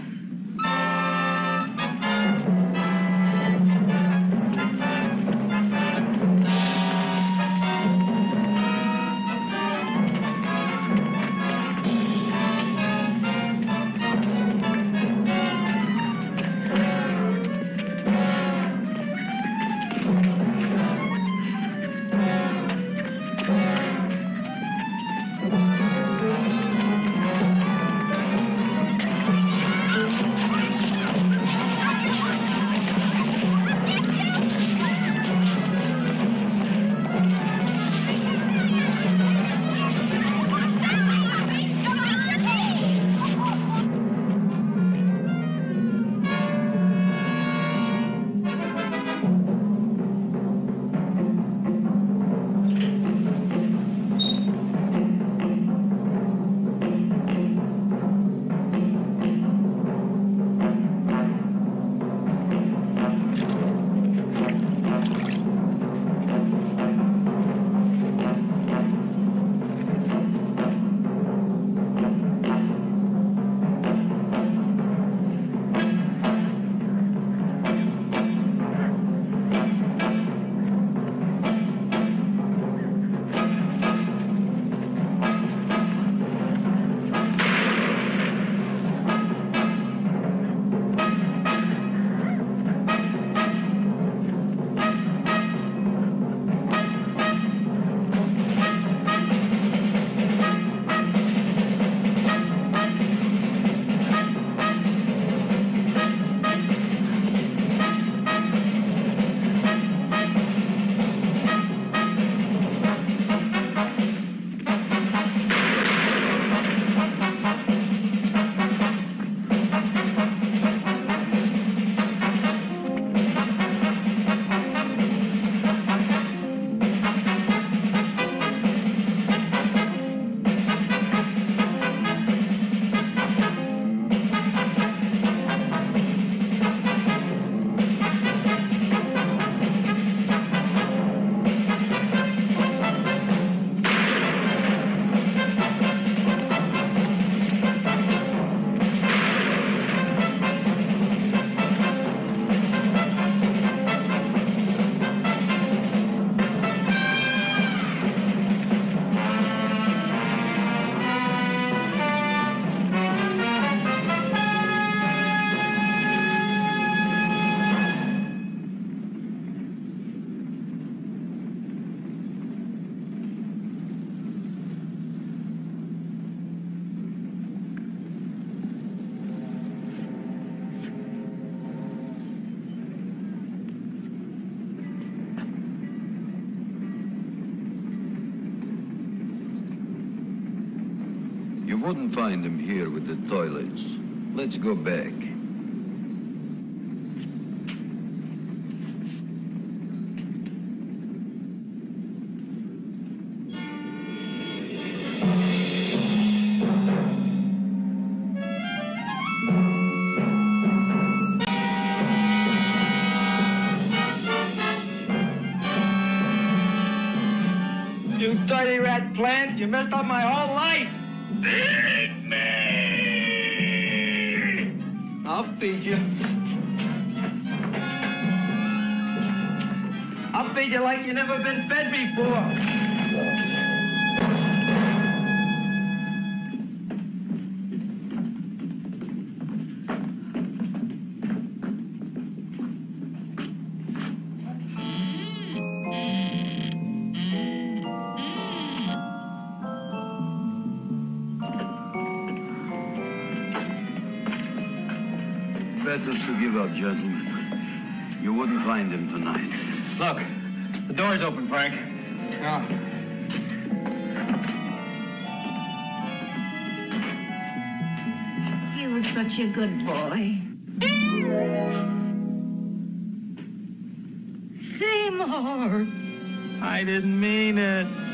You wouldn't find him here with the toilets. Let's go back. You dirty rat plant. You messed up my whole life. Feed me! I'll feed you. I'll feed you like you never been fed before. Better to give up, gentlemen. You wouldn't find him tonight. Look, the door's open, Frank. Now, He was such a good boy. Seymour! more. I didn't mean it.